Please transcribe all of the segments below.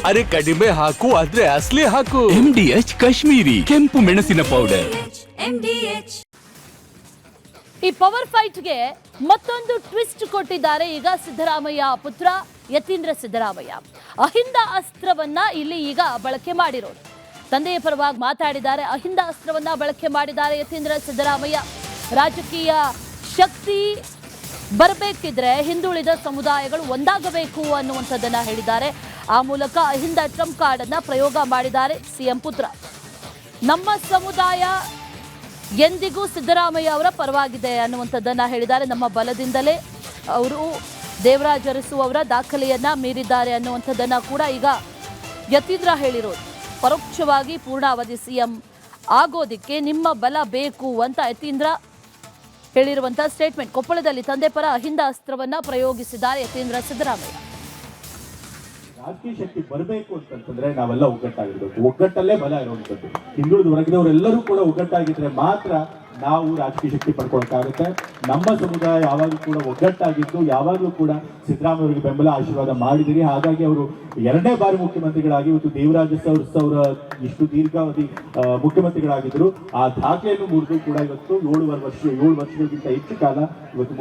ಅರೆ ಕಡಿಮೆ ಹಾಕು ಆದ್ರೆ ಅಸಲಿ ಹಾಕು. MDH ಕಾಶ್ಮೀರಿ ಕೆಂಪು ಮೆಣಸಿನ ಪೌಡರ್. ಈ ಪವರ್ ಫೈಟ್ಗೆ ಮತ್ತೊಂದು ಟ್ವಿಸ್ಟ್ ಕೊಟ್ಟಿದ್ದಾರೆ ಈಗ ಸಿದ್ದರಾಮಯ್ಯ ಪುತ್ರ ಯತೀಂದ್ರ ಸಿದ್ದರಾಮಯ್ಯ. ಅಹಿಂದ ಅಸ್ತ್ರವನ್ನ ಇಲ್ಲಿ ಈಗ ಬಳಕೆ ಮಾಡಿರೋದು. ತಂದೆಯ ಪರವಾಗಿ ಮಾತಾಡಿದ್ದಾರೆ. ಅಹಿಂದ ಅಸ್ತ್ರವನ್ನ ಬಳಕೆ ಮಾಡಿದ್ದಾರೆ ಯತೀಂದ್ರ ಸಿದ್ದರಾಮಯ್ಯ. ರಾಜಕೀಯ ಶಕ್ತಿ ಬರಬೇಕಿದ್ರೆ ಹಿಂದುಳಿದ ಸಮುದಾಯಗಳು ಒಂದಾಗಬೇಕು ಅನ್ನುವಂಥದ್ದನ್ನ ಹೇಳಿದ್ದಾರೆ. ಆ ಮೂಲಕ ಅಹಿಂದ ಟ್ರಂಪ್ ಕಾರ್ಡ್ ಅನ್ನ ಪ್ರಯೋಗ ಮಾಡಿದ್ದಾರೆ ಸಿಎಂ ಪುತ್ರ. ನಮ್ಮ ಸಮುದಾಯ ಎಂದಿಗೂ ಸಿದ್ದರಾಮಯ್ಯ ಅವರ ಪರವಾಗಿದೆ ಅನ್ನುವಂಥದ್ದನ್ನ ಹೇಳಿದ್ದಾರೆ. ನಮ್ಮ ಬಲದಿಂದಲೇ ಅವರು ದೇವರಾಜ ಅರಸು ಅವರ ದಾಖಲೆಯನ್ನ ಮೀರಿದ್ದಾರೆ ಅನ್ನುವಂಥದ್ದನ್ನ ಕೂಡ ಈಗ ಯತೀಂದ್ರ ಹೇಳಿರೋದು. ಪರೋಕ್ಷವಾಗಿ ಪೂರ್ಣಾವಧಿ ಸಿಎಂ ಆಗೋದಿಕ್ಕೆ ನಿಮ್ಮ ಬಲ ಬೇಕು ಅಂತ ಯತೀಂದ್ರ ಹೇಳಿರುವಂತಹ ಸ್ಟೇಟ್ಮೆಂಟ್. ಕೊಪ್ಪಳದಲ್ಲಿ ತಂದೆ ಪರ ಅಹಿಂದ ಅಸ್ತ್ರವನ್ನ ಪ್ರಯೋಗಿಸಿದ್ದಾರೆ ಯತೀಂದ್ರ ಸಿದ್ದರಾಮಯ್ಯ. ರಾಜಕೀಯ ಶಕ್ತಿ ಬರಬೇಕು ಅಂತಂದ್ರೆ ನಾವೆಲ್ಲ ಒಗ್ಗಟ್ಟಾಗಿರ್ಬೇಕು. ಒಗ್ಗಟ್ಟಲ್ಲೇ ಬಲ ಇರುವಂತದ್ದು. ಹಿಂದುಳಿದ ವರ್ಗದವರೆಲ್ಲರೂ ಕೂಡ ಒಗ್ಗಟ್ಟಾಗಿದ್ರೆ ಮಾತ್ರ ನಾವು ರಾಜಕೀಯ ಶಕ್ತಿ ಪಡ್ಕೊಳಕ್ಕಾಗುತ್ತೆ. ನಮ್ಮ ಸಮುದಾಯ ಯಾವಾಗಲೂ ಕೂಡ ಒಗ್ಗಟ್ಟಾಗಿದ್ದು ಯಾವಾಗಲೂ ಕೂಡ ಸಿದ್ದರಾಮಯ್ಯ ಬೆಂಬಲ ಆಶೀರ್ವಾದ ಮಾಡಿದಿರಿ. ಹಾಗಾಗಿ ಅವರು 2ನೇ ಬಾರಿ ಮುಖ್ಯಮಂತ್ರಿಗಳಾಗಿ ಇವತ್ತು ದೇವರಾಜ ಅವರ ಇಷ್ಟು ದೀರ್ಘಾವಧಿ ಮುಖ್ಯಮಂತ್ರಿಗಳಾಗಿದ್ದರು. ಆ ದಾಖಲೆಯನ್ನು ಮುರಿದು ಕೂಡ ಇವತ್ತು 7 ವರ್ಷಗಳಿಗಿಂತ ಹೆಚ್ಚು ಕಾಲ ಇವತ್ತು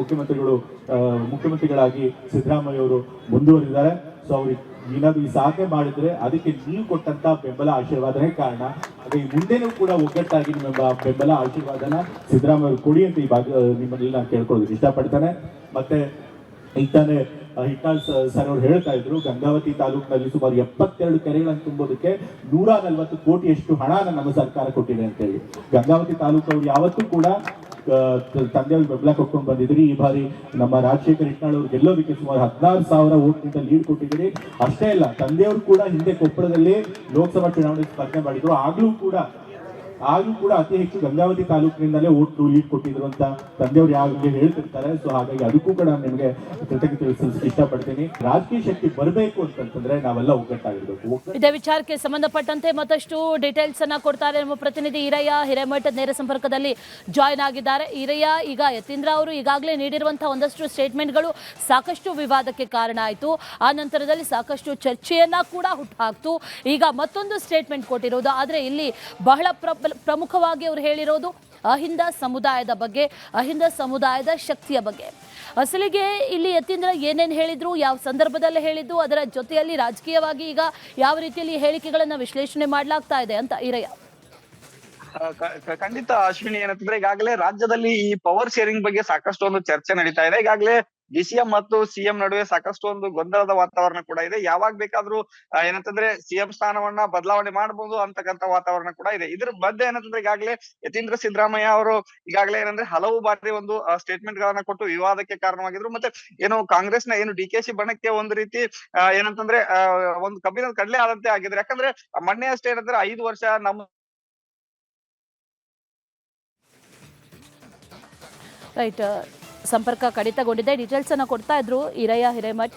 ಮುಖ್ಯಮಂತ್ರಿಗಳಾಗಿ ಸಿದ್ದರಾಮಯ್ಯ ಅವರು ಮುಂದುವರಿದ್ದಾರೆ. ಸೊ ಅವ್ರಿಗೆ ಏನಾದ್ರು ಈ ಸಾಧನೆ ಮಾಡಿದ್ರೆ ಅದಕ್ಕೆ ನೀವು ಕೊಟ್ಟಂತ ಬೆಂಬಲ ಆಶೀರ್ವಾದನೇ ಕಾರಣ. ಹಾಗೆ ಮುಂದೆನೂ ಕೂಡ ಒಗ್ಗಟ್ಟಾಗಿ ನಿಮ್ಮ ಬೆಂಬಲ ಆಶೀರ್ವಾದನ ಸಿದ್ದರಾಮಯ್ಯ ಅವರು ಕೊಡಿ ಅಂತ ಈ ನಿಮ್ಮಲ್ಲಿ ನಾನು ಕೇಳ್ಕೊಳ್ಳೋದಕ್ಕೆ ಇಷ್ಟಪಡ್ತಾನೆ. ಮತ್ತೆ ಈಗ ತಾನೇ ಹಿಟ್ನಾಳ್ ಸರ್ ಅವರು ಹೇಳ್ತಾ ಇದ್ರು, ಗಂಗಾವತಿ ತಾಲೂಕಿನಲ್ಲಿ ಸುಮಾರು 72 ಕೆರೆಗಳನ್ನು ತುಂಬೋದಕ್ಕೆ 140 ಕೋಟಿಯಷ್ಟು ಹಣನ ನಮ್ಮ ಸರ್ಕಾರ ಕೊಟ್ಟಿದೆ ಅಂತ ಹೇಳಿ. ಗಂಗಾವತಿ ತಾಲೂಕು ಅವರು ಯಾವತ್ತೂ ಕೂಡ ತಂದೆಯವ್ರಿಗೆ ಬೆಂಬಲ ಕೊಟ್ಕೊಂಡು ಬಂದಿದ್ರಿ. ಈ ಬಾರಿ ನಮ್ಮ ರಾಜಶೇಖರ್ ಹಿಟ್ನಾಳ್ ಅವ್ರು ಗೆಲ್ಲೋದಕ್ಕೆ ಸುಮಾರು 16,000 ಓಟ್ನಿಂದ ಲೀಡ್ ಕೊಟ್ಟಿದ್ದೀರಿ. ಅಷ್ಟೇ ಅಲ್ಲ, ತಂದೆಯವರು ಕೂಡ ಹಿಂದೆ ಕೊಪ್ಪಳದಲ್ಲಿ ಲೋಕಸಭಾ ಚುನಾವಣೆ ಸ್ಪರ್ಧೆ ಮಾಡಿದ್ರು. ಆಗ್ಲೂ ಕೂಡ ಅತಿ ಹೆಚ್ಚು ಗಂಗಾವತಿ ತಾಲೂಕಿನಿಂದಲೇ ಓಟ್ ಲೀಡ್ ಕೊಟ್ಟಿದ್ರು ಅಂತ ತಂದೆಯವರು ಯಾವಾಗಲೂ ಹೇಳ್ತಿರ್ತಾರೆ. ಸೊ ಹಾಗಾಗಿ ಅದಕ್ಕೂ ಕೂಡ ನಿಮಗೆ ಕೃತಜ್ಞತೆ ತಿಳಿಸಲಿಕ್ಕೆ ಇಷ್ಟಪಡ್ತೀನಿ. ರಾಜಕೀಯ ಶಕ್ತಿ ಬರಬೇಕು ಅಂತಂದ್ರೆ ನಾವೆಲ್ಲ ಒಗ್ಗಟ್ಟಾಗಿರ್ಬೇಕು. ಇದೇ ವಿಚಾರಕ್ಕೆ ಸಂಬಂಧಪಟ್ಟಂತೆ ಮತ್ತಷ್ಟು ಡೀಟೇಲ್ಸ್ ಅನ್ನ ಕೊಡ್ತಾರೆ ನಮ್ಮ ಪ್ರತಿನಿಧಿ ಈರಯ್ಯ ಹಿರೇಮಠ ನೇರ ಸಂಪರ್ಕದಲ್ಲಿ ಜಾಯ್ನ್ ಆಗಿದ್ದಾರೆ. ಈರಯ್ಯ, ಈಗ ಯತೀಂದ್ರ ಅವರು ಈಗಾಗಲೇ ನೀಡಿರುವಂತಹ ಒಂದಷ್ಟು ಸ್ಟೇಟ್ಮೆಂಟ್ಗಳು ಸಾಕಷ್ಟು ವಿವಾದಕ್ಕೆ ಕಾರಣ ಆಯಿತು. ಆ ನಂತರದಲ್ಲಿ ಸಾಕಷ್ಟು ಚರ್ಚೆಯನ್ನ ಕೂಡ ಹುಟ್ಟುಹಾಕ್ತು. ಈಗ ಮತ್ತೊಂದು ಸ್ಟೇಟ್ಮೆಂಟ್ ಕೊಟ್ಟಿರೋದು. ಆದರೆ ಇಲ್ಲಿ ಬಹಳ ಪ್ರಮುಖವಾಗಿ ಅವರು ಹೇಳಿರೋದು ಅಹಿಂದ ಸಮುದಾಯದ ಬಗ್ಗೆ, ಅಹಿಂದ ಸಮುದಾಯದ ಶಕ್ತಿಯ ಬಗ್ಗೆ. ಅಸಲಿಗೆ ಇಲ್ಲಿ ಯತೀಂದ್ರ ಏನೇನು ಹೇಳಿದ್ರು, ಯಾವ ಸಂದರ್ಭದಲ್ಲಿ ಹೇಳಿದ್ದು, ಅದರ ಜೊತೆಯಲ್ಲಿ ರಾಜಕೀಯವಾಗಿ ಈಗ ಯಾವ ರೀತಿಯಲ್ಲಿ ಹೇಳಿಕೆಗಳನ್ನ ವಿಶ್ಲೇಷಣೆ ಮಾಡಲಾಗ್ತಾ ಇದೆ ಅಂತ ಈರಯ್ಯ. ಖಂಡಿತ ಅಶ್ವಿನಿ, ಏನಂತಂದ್ರೆ ಈಗಾಗಲೇ ರಾಜ್ಯದಲ್ಲಿ ಈ ಪವರ್ ಶೇರಿಂಗ್ ಬಗ್ಗೆ ಸಾಕಷ್ಟು ಒಂದು ಚರ್ಚೆ ನಡೀತಾ ಇದೆ. ಈಗಾಗಲೇ ಡಿಸಿಎಂ ಮತ್ತು ಸಿಎಂ ನಡುವೆ ಸಾಕಷ್ಟು ಒಂದು ಗೊಂದಲದ ವಾತಾವರಣ ಕೂಡ ಇದೆ. ಯಾವಾಗ ಬೇಕಾದ್ರೂ ಏನಂತಂದ್ರೆ ಸಿಎಂ ಸ್ಥಾನವನ್ನ ಬದಲಾವಣೆ ಮಾಡಬಹುದು ಅಂತಕ್ಕಂಥ ವಾತಾವರಣ ಕೂಡ ಇದೆ. ಇದ್ರ ಮಧ್ಯೆ ಏನಂತಂದ್ರೆ ಈಗಾಗಲೇ ಯತೀಂದ್ರ ಸಿದ್ದರಾಮಯ್ಯ ಅವರು ಈಗಾಗಲೇ ಏನಂದ್ರೆ ಹಲವು ಬಾರಿ ಒಂದು ಸ್ಟೇಟ್ಮೆಂಟ್ ಗಳನ್ನ ಕೊಟ್ಟು ವಿವಾದಕ್ಕೆ ಕಾರಣವಾಗಿದ್ರು. ಮತ್ತೆ ಏನು ಕಾಂಗ್ರೆಸ್ನ ಏನು DKಶಿ ಬಣಕ್ಕೆ ಒಂದು ರೀತಿ ಏನಂತಂದ್ರೆ ಒಂದು ಕಬ್ಬಿನ ಕಡಲೆ ಆದಂತೆ ಆಗಿದ್ರೆ. ಯಾಕಂದ್ರೆ ಮೊನ್ನೆ ಅಷ್ಟೇ ಏನಂದ್ರೆ 5 ವರ್ಷ ನಮ್ಮ ರೈಟ್ ಸಂಪರ್ಕ ಕಡಿತಗೊಂಡಿದೆ. ಡೀಟೇಲ್ಸ್ ಅನ್ನ ಕೊಡ್ತಾ ಇದ್ರು ಈರಯ್ಯ ಹಿರೇಮಠ್.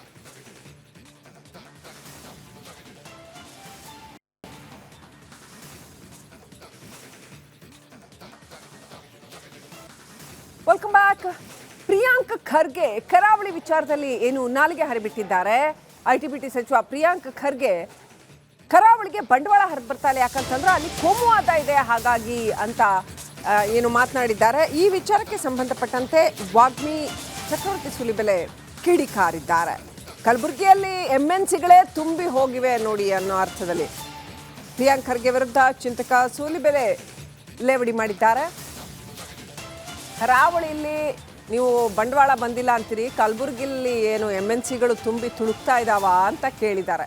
Welcome back. ಪ್ರಿಯಾಂಕ್ ಖರ್ಗೆ ಕರಾವಳಿ ವಿಚಾರದಲ್ಲಿ ಏನು ನಾಲಿಗೆ ಹರಿಬಿಟ್ಟಿದ್ದಾರೆ. ITBT ಸಚಿವ ಪ್ರಿಯಾಂಕ್ ಖರ್ಗೆ ಕರಾವಳಿಗೆ ಬಂಡವಾಳ ಹರಿದು ಬರ್ತಾರೆ, ಯಾಕಂತಂದ್ರೆ ಅಲ್ಲಿ ಕೋಮುವಾದ ಇದೆ, ಹಾಗಾಗಿ ಅಂತ ಏನು ಮಾತನಾಡಿದ್ದಾರೆ. ಈ ವಿಚಾರಕ್ಕೆ ಸಂಬಂಧಪಟ್ಟಂತೆ ವಾಗ್ಮಿ ಚಕ್ರವರ್ತಿ ಸೂಲಿಬೆಲೆ ಕಿಡಿಕಾರಿದ್ದಾರೆ. ಕಲಬುರಗಿಯಲ್ಲಿ MNCಗಳೇ ತುಂಬಿ ಹೋಗಿವೆ ನೋಡಿ ಅನ್ನೋ ಅರ್ಥದಲ್ಲಿ ಪ್ರಿಯಾಂಕ್ ಖರ್ಗೆ ವಿರುದ್ಧ ಚಿಂತಕ ಸೂಲಿಬೆಲೆ ಲೇವಡಿ ಮಾಡಿದ್ದಾರೆ. ಕರಾವಳಿಯಲ್ಲಿ ನೀವು ಬಂಡವಾಳ ಬಂದಿಲ್ಲ ಅಂತೀರಿ, ಕಲಬುರಗಿಯಲ್ಲಿ ಏನು MNCಗಳು ತುಂಬಿ ತುಳುಕ್ತಾ ಇದ್ದಾವ ಅಂತ ಕೇಳಿದ್ದಾರೆ.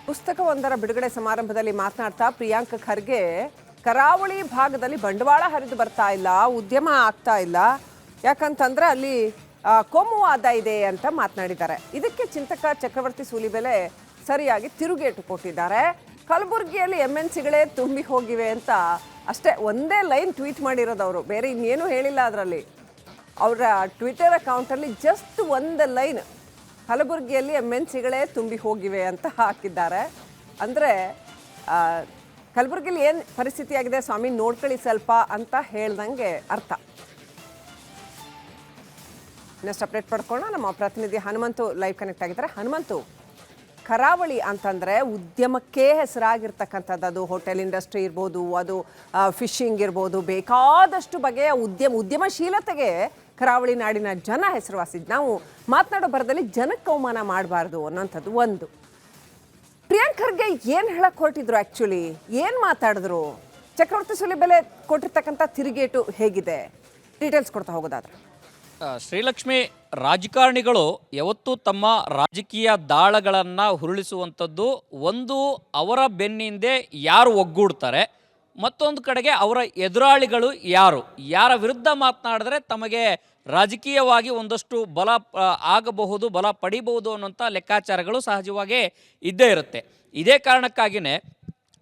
ಪುಸ್ತಕವೊಂದರ ಬಿಡುಗಡೆ ಸಮಾರಂಭದಲ್ಲಿ ಮಾತನಾಡ್ತಾ ಪ್ರಿಯಾಂಕ್ ಖರ್ಗೆ ಕರಾವಳಿ ಭಾಗದಲ್ಲಿ ಬಂಡವಾಳ ಹರಿದು ಬರ್ತಾ ಇಲ್ಲ, ಉದ್ಯಮ ಆಗ್ತಾ ಇಲ್ಲ, ಯಾಕಂತಂದ್ರೆ ಅಲ್ಲಿ ಕೋಮುವಾದ ಇದೆ ಅಂತ ಮಾತನಾಡಿದ್ದಾರೆ. ಇದಕ್ಕೆ ಚಿಂತಕ ಚಕ್ರವರ್ತಿ ಸೂಲಿಬೆಲೆ ಸರಿಯಾಗಿ ತಿರುಗೇಟು ಕೊಟ್ಟಿದ್ದಾರೆ. ಕಲಬುರಗಿಯಲ್ಲಿ MNCಗಳೇ ತುಂಬಿ ಹೋಗಿವೆ ಅಂತ ಅಷ್ಟೇ ಒಂದೇ ಲೈನ್ ಟ್ವೀಟ್ ಮಾಡಿರೋದು ಅವರು, ಬೇರೆ ಇನ್ನೇನು ಹೇಳಿಲ್ಲ. ಅದರಲ್ಲಿ ಅವರ ಟ್ವಿಟರ್ ಅಕೌಂಟಲ್ಲಿ ಜಸ್ಟ್ ಒಂದು ಲೈನ್ ಕಲಬುರಗಿಯಲ್ಲಿ MNCಗಳೇ ತುಂಬಿ ಹೋಗಿವೆ ಅಂತ ಹಾಕಿದ್ದಾರೆ. ಅಂದರೆ ಕಲಬುರಗಿಯಲ್ಲಿ ಏನು ಪರಿಸ್ಥಿತಿ ಆಗಿದೆ ಸ್ವಾಮಿ ನೋಡ್ಕೊಳ್ಳಿ ಸ್ವಲ್ಪ ಅಂತ ಹೇಳ್ದಂಗೆ ಅರ್ಥ. ನೆಕ್ಸ್ಟ್ ಅಪ್ಡೇಟ್ ಪಡ್ಕೊಳ್ಳೋಣ. ನಮ್ಮ ಪ್ರತಿನಿಧಿ ಹನುಮಂತು ಲೈವ್ ಕನೆಕ್ಟ್ ಆಗಿದ್ದಾರೆ. ಹನುಮಂತು, ಕರಾವಳಿ ಅಂತಂದರೆ ಉದ್ಯಮಕ್ಕೆ ಹೆಸರಾಗಿರ್ತಕ್ಕಂಥದ್ದು. ಅದು ಹೋಟೆಲ್ ಇಂಡಸ್ಟ್ರಿ ಇರ್ಬೋದು, ಅದು ಫಿಶಿಂಗ್ ಇರ್ಬೋದು, ಬೇಕಾದಷ್ಟು ಬಗೆಯ ಉದ್ಯಮಶೀಲತೆಗೆ ಕರಾವಳಿ ನಾಡಿನ ಜನ ಹೆಸರುವಾಸಿ. ನಾವು ಮಾತನಾಡೋ ಬರದಲ್ಲಿ ಜನಕ್ಕೆ ಅವಮಾನ ಮಾಡಬಾರ್ದು ಅನ್ನೋಂಥದ್ದು ಒಂದು. ಪ್ರಿಯಾಂಕ್ ಖರ್ಗೆ ಏನು ಹೇಳಕ್ಕೆ ಹೊರಟಿದ್ರು? ಆ್ಯಕ್ಚುಲಿ ಏನು ಮಾತಾಡಿದ್ರು? ಚಕ್ರವರ್ತಿ ಸೂಲಿಬೆಲೆ ಕೊಟ್ಟಿರ್ತಕ್ಕಂಥ ತಿರುಗೇಟು ಹೇಗಿದೆ? ಡೀಟೇಲ್ಸ್ ಕೊಡ್ತಾ ಹೋಗೋದಾದ್ರೆ. ಶ್ರೀಲಕ್ಷ್ಮಿ, ರಾಜಕಾರಣಿಗಳು ಯಾವತ್ತೂ ತಮ್ಮ ರಾಜಕೀಯ ದಾಳಗಳನ್ನು ಹುರುಳಿಸುವಂಥದ್ದು ಒಂದು ಅವರ ಬೆನ್ನಿಂದೆ ಯಾರು ಒಗ್ಗೂಡ್ತಾರೆ, ಮತ್ತೊಂದು ಕಡೆಗೆ ಅವರ ಎದುರಾಳಿಗಳು ಯಾರ ವಿರುದ್ಧ ಮಾತನಾಡಿದ್ರೆ ತಮಗೆ ರಾಜಕೀಯವಾಗಿ ಒಂದಷ್ಟು ಬಲ ಆಗಬಹುದು, ಬಲ ಪಡಿಬಹುದು ಅನ್ನೋಂಥ ಲೆಕ್ಕಾಚಾರಗಳು ಸಹಜವಾಗಿ ಇದ್ದೇ ಇರುತ್ತೆ. ಇದೇ ಕಾರಣಕ್ಕಾಗಿಯೇ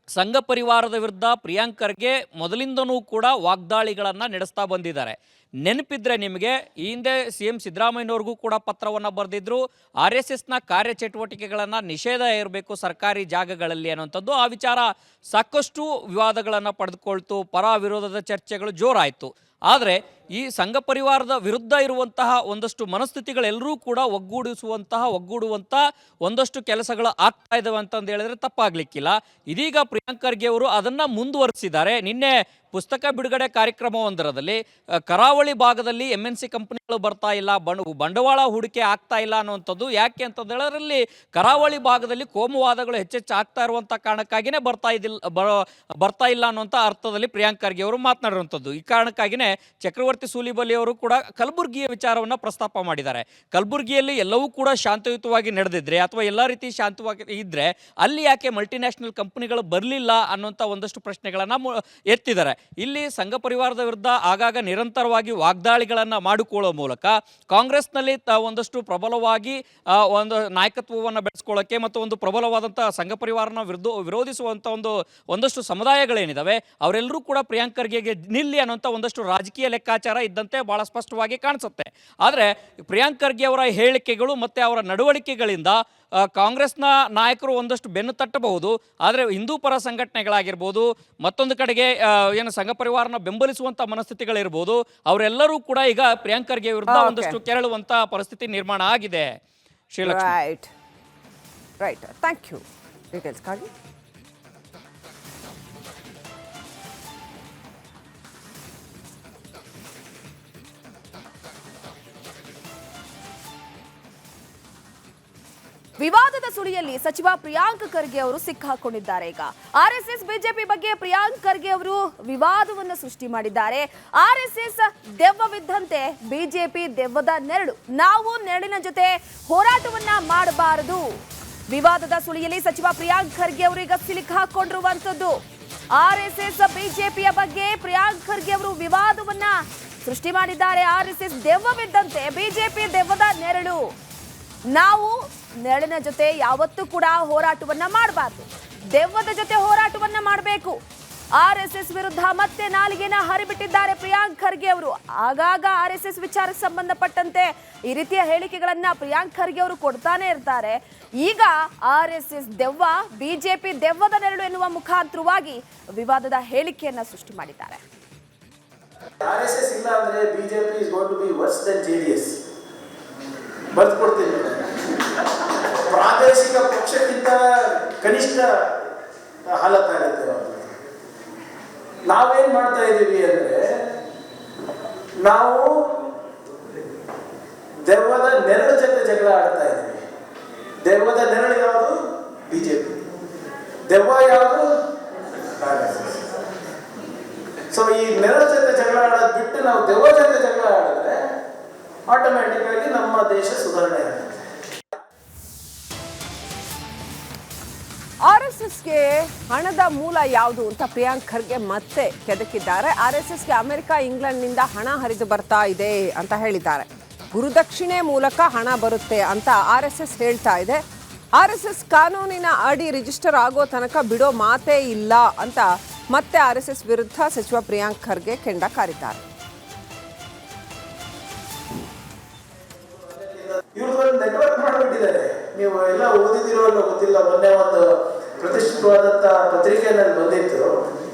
ಸಂಘ ಪರಿವಾರದ ವಿರುದ್ಧ ಪ್ರಿಯಾಂಕ್ ಖರ್ಗೆ ಮೊದಲಿಂದನೂ ಕೂಡ ವಾಗ್ದಾಳಿಗಳನ್ನು ನಡೆಸ್ತಾ ಬಂದಿದ್ದಾರೆ. ನೆನಪಿದ್ರೆ ನಿಮಗೆ ಈ ಹಿಂದೆ CM ಸಿದ್ದರಾಮಯ್ಯನವ್ರಿಗೂ ಕೂಡ ಪತ್ರವನ್ನು ಬರೆದಿದ್ರು. RSSನ ಕಾರ್ಯಚಟುವಟಿಕೆಗಳನ್ನು ನಿಷೇಧ ಇರಬೇಕು ಸರ್ಕಾರಿ ಜಾಗಗಳಲ್ಲಿ ಅನ್ನೋಂಥದ್ದು. ಆ ವಿಚಾರ ಸಾಕಷ್ಟು ವಿವಾದಗಳನ್ನು ಪಡೆದುಕೊಳ್ತು, ಪರ ವಿರೋಧದ ಚರ್ಚೆಗಳು ಜೋರಾಯಿತು. ಆದರೆ ಈ ಸಂಘ ಪರಿವಾರದ ವಿರುದ್ಧ ಇರುವಂತಹ ಒಂದಷ್ಟು ಮನಸ್ಥಿತಿಗಳೆಲ್ಲರೂ ಕೂಡ ಒಗ್ಗೂಡುವಂಥ ಒಂದಷ್ಟು ಕೆಲಸಗಳು ಆಗ್ತಾ ಇದ್ದಾವೆ ಅಂತಂದು ಹೇಳಿದ್ರೆ ತಪ್ಪಾಗಲಿಕ್ಕಿಲ್ಲ. ಇದೀಗ ಪ್ರಿಯಾಂಕ್ ಖರ್ಗೆ ಅವರು ಅದನ್ನು ಮುಂದುವರಿಸಿದ್ದಾರೆ. ನಿನ್ನೆ ಪುಸ್ತಕ ಬಿಡುಗಡೆ ಕಾರ್ಯಕ್ರಮವೊಂದರಲ್ಲಿ ಕರಾವಳಿ ಭಾಗದಲ್ಲಿ MNC ಕಂಪನಿಗಳು ಬರ್ತಾ ಇಲ್ಲ, ಬಂಡವಾಳ ಹೂಡಿಕೆ ಆಗ್ತಾ ಇಲ್ಲ ಅನ್ನುವಂಥದ್ದು. ಯಾಕೆ ಅಂತಂದು ಹೇಳೋದ್ರಲ್ಲಿ ಕರಾವಳಿ ಭಾಗದಲ್ಲಿ ಕೋಮುವಾದಗಳು ಹೆಚ್ಚೆಚ್ಚು ಆಗ್ತಾ ಇರುವಂಥ ಕಾರಣಕ್ಕಾಗಿಯೇ ಬರ್ತಾ ಇಲ್ಲ ಅನ್ನುವಂಥ ಅರ್ಥದಲ್ಲಿ ಪ್ರಿಯಾಂಕ್ ಖರ್ಗೆ ಅವರು ಮಾತನಾಡಿರುವಂಥದ್ದು. ಈ ಕಾರಣಕ್ಕಾಗಿಯೇ ಚಕ್ರವರ್ತಿ ಸೂಲಿಬೆಲೆ ಅವರು ಕೂಡ ಕಲಬುರಗಿಯ ವಿಚಾರವನ್ನು ಪ್ರಸ್ತಾಪ ಮಾಡಿದ್ದಾರೆ. ಕಲಬುರಗಿಯಲ್ಲಿ ಎಲ್ಲವೂ ಕೂಡ ಶಾಂತಿಯುತವಾಗಿ ನಡೆದಿದ್ರೆ ಅಥವಾ ಎಲ್ಲ ರೀತಿ ಶಾಂತವಾಗಿ ಇದ್ದರೆ ಅಲ್ಲಿ ಯಾಕೆ ಮಲ್ಟಿನ್ಯಾಷನಲ್ ಕಂಪನಿಗಳು ಬರಲಿಲ್ಲ ಅನ್ನುವಂಥ ಒಂದಷ್ಟು ಪ್ರಶ್ನೆಗಳನ್ನು ಎತ್ತಿದ್ದಾರೆ. ಇಲ್ಲಿ ಸಂಘ ಪರಿವಾರದ ವಿರುದ್ಧ ಆಗಾಗ ನಿರಂತರವಾಗಿ ವಾಗ್ದಾಳಿಗಳನ್ನು ಮಾಡಿಕೊಳ್ಳುವ ಮೂಲಕ ಕಾಂಗ್ರೆಸ್ನಲ್ಲಿ ಒಂದಷ್ಟು ಪ್ರಬಲವಾಗಿ ಒಂದು ನಾಯಕತ್ವವನ್ನು ಬೆಳೆಸ್ಕೊಳ್ಳೋಕ್ಕೆ ಮತ್ತು ಒಂದು ಪ್ರಬಲವಾದಂಥ ಸಂಘ ಪರಿವಾರನ ವಿರೋಧಿಸುವಂಥ ಒಂದಷ್ಟು ಸಮುದಾಯಗಳೇನಿದ್ದಾವೆ ಅವರೆಲ್ಲರೂ ಕೂಡ ಪ್ರಿಯಾಂಕ್ ಖರ್ಗೆಗೆ ನಿಲ್ಲಿ ಅನ್ನೋಂಥ ಒಂದಷ್ಟು ರಾಜಕೀಯ ಲೆಕ್ಕಾಚಾರ ಇದ್ದಂತೆ ಬಹಳ ಸ್ಪಷ್ಟವಾಗಿ ಕಾಣಿಸುತ್ತೆ. ಆದರೆ ಪ್ರಿಯಾಂಕ್ ಖರ್ಗೆ ಅವರ ಹೇಳಿಕೆಗಳು ಮತ್ತು ಅವರ ನಡವಳಿಕೆಗಳಿಂದ ಕಾಂಗ್ರೆಸ್ನ ನಾಯಕರು ಒಂದಷ್ಟು ಬೆನ್ನು ತಟ್ಟಬಹುದು. ಆದರೆ ಹಿಂದೂ ಪರ ಸಂಘಟನೆಗಳಾಗಿರ್ಬೋದು, ಮತ್ತೊಂದು ಕಡೆಗೆ ಏನು ಸಂಘ ಪರಿವಾರನ ಬೆಂಬಲಿಸುವಂಥ ಮನಸ್ಥಿತಿಗಳಿರ್ಬೋದು, ಅವರೆಲ್ಲರೂ ಕೂಡ ಈಗ ಪ್ರಿಯಾಂಕ್ ಖರ್ಗೆ ವಿರುದ್ಧ ಒಂದಷ್ಟು ಕೆರಳುವಂಥ ಪರಿಸ್ಥಿತಿ ನಿರ್ಮಾಣ ಆಗಿದೆ. ಶ್ರೀಲಕ್ಷ್ಮಿ, ರೈಟ್, ಥ್ಯಾಂಕ್ ಯು ಡೀಟೇಲ್ಸ್ಗಾಗಿ. ವಿವಾದದ ಸುಳಿಯಲ್ಲಿ ಸಚಿವ ಪ್ರಿಯಾಂಕ್ ಖರ್ಗೆ ಅವರು ಸಿಕ್ಕಾಕೊಂಡಿದ್ದಾರೆ. ಈಗ RSS ಬಿಜೆಪಿ ಬಗ್ಗೆ ಪ್ರಿಯಾಂಕ್ ಖರ್ಗೆ ಅವರು ವಿವಾದವನ್ನು ಸೃಷ್ಟಿ ಮಾಡಿದ್ದಾರೆ. RSS ದೆವ್ವವಿದ್ದಂತೆ ಬಿಜೆಪಿ ದೆವ್ವದ ನೆರಳು, ನಾವು ನೆರಳಿನ ಜೊತೆ ಹೋರಾಟವನ್ನ ಮಾಡಬಾರದು. ವಿವಾದದ ಸುಳಿಯಲ್ಲಿ ಸಚಿವ ಪ್ರಿಯಾಂಕ್ ಖರ್ಗೆ ಅವರು ಈಗ ಸಿಲುಕಾಕೊಂಡಿರುವಂತದ್ದು. RSS ಬಿಜೆಪಿಯ ಬಗ್ಗೆ ಪ್ರಿಯಾಂಕ್ ಖರ್ಗೆ ಅವರು ವಿವಾದವನ್ನ ಸೃಷ್ಟಿ ಮಾಡಿದ್ದಾರೆ. RSS ದೆವ್ವವಿದ್ದಂತೆ ಬಿಜೆಪಿ ದೆವ್ವದ ನೆರಳು, ನಾವು ನೆರಳಿನ ಜೊತೆ ಯಾವತ್ತೂ ಕೂಡ ಹೋರಾಟವನ್ನ ಮಾಡಬಾರ್ದು, ದೆವ್ವದ ಜೊತೆ ಹೋರಾಟವನ್ನ ಮಾಡಬೇಕು. RSS ವಿರುದ್ಧ ಮತ್ತೆ ನಾಲಿಗೆನ ಹರಿಬಿಟ್ಟಿದ್ದಾರೆ ಪ್ರಿಯಾಂಕ್ ಖರ್ಗೆ ಅವರು. ಆಗಾಗ RSS ವಿಚಾರಕ್ಕೆ ಸಂಬಂಧಪಟ್ಟಂತೆ ಈ ರೀತಿಯ ಹೇಳಿಕೆಗಳನ್ನ ಪ್ರಿಯಾಂಕ್ ಖರ್ಗೆ ಅವರು ಕೊಡ್ತಾನೆ ಇರ್ತಾರೆ. ಈಗ RSS ದೆವ್ವ, ಬಿಜೆಪಿ ದೆವ್ವದ ನೆರಳು ಎನ್ನುವ ಮುಖಾಂತರವಾಗಿ ವಿವಾದದ ಹೇಳಿಕೆಯನ್ನ ಸೃಷ್ಟಿ ಮಾಡಿದ್ದಾರೆ. RSS ಇಲ್ಲ ಅಂದ್ರೆ BJP is going to be worse than JDS. ಬರ್ಕೊಡ್ತೀನಿ. ಪ್ರಾದೇಶಿಕ ಪಕ್ಷಕ್ಕಿಂತ ಕನಿಷ್ಠ ಹಾಲತ್ತಾಗುತ್ತೆ. ನಾವೇನ್ ಮಾಡ್ತಾ ಇದ್ದೀವಿ ಅಂದ್ರೆ ನಾವು ದೆವ್ವದ ನೆರಳು ಜೊತೆ ಜಗಳ ಆಡ್ತಾ ಇದ್ದೀವಿ. ದೆವ್ವದ ನೆರಳು ಯಾವುದು? ಬಿಜೆಪಿ. ದೆವ್ವ ಯಾವುದು? ಸೊ ಈ ನೆರಳು ಜೊತೆ ಜಗಳ ಆಡೋದು ಬಿಟ್ಟು ನಾವು ದೆವ್ವ ಜೊತೆ ಜಗಳ ಆಡಿದ್ರೆ ಆಟೋಮ್ಯಾಟಿಕ್ ಆಗಿ ನಮ್ಮ ದೇಶ ಸುಧಾರಣೆ ಆಗುತ್ತೆ. RSSಗೆ ಹಣದ ಮೂಲ ಯಾವುದು ಅಂತ ಪ್ರಿಯಾಂಕ್ ಖರ್ಗೆ ಮತ್ತೆ ಕೆದಕಿದ್ದಾರೆ. RSSಗೆ ಅಮೆರಿಕ, ಇಂಗ್ಲೆಂಡ್ನಿಂದ ಹಣ ಹರಿದು ಬರ್ತಾ ಇದೆ ಅಂತ ಹೇಳಿದ್ದಾರೆ. ಗುರುದಕ್ಷಿಣೆ ಮೂಲಕ ಹಣ ಬರುತ್ತೆ ಅಂತ RSS ಹೇಳ್ತಾ ಇದೆ. RSS ಕಾನೂನಿನ ಅಡಿ ರಿಜಿಸ್ಟರ್ ಆಗೋ ತನಕ ಬಿಡೋ ಮಾತೇ ಇಲ್ಲ ಅಂತ ಮತ್ತೆ RSS ವಿರುದ್ಧ ಸಚಿವ ಪ್ರಿಯಾಂಕ್ ಖರ್ಗೆ ಕೆಂಡ ಕಾರಿದ್ದಾರೆ. ಇವ್ರದ್ದು ನೆಟ್ವರ್ಕ್ ಮಾಡಿಬಿಟ್ಟಿದ್ದಾರೆ. ನೀವು ಎಲ್ಲ ಓದಿದಿರೋ ಗೊತ್ತಿಲ್ಲ, ಮೊನ್ನೆ ಒಂದು ಪ್ರತಿಷ್ಠಿತವಾದಂಥ ಪತ್ರಿಕೆಯಲ್ಲಿ ಬಂದಿತ್ತು.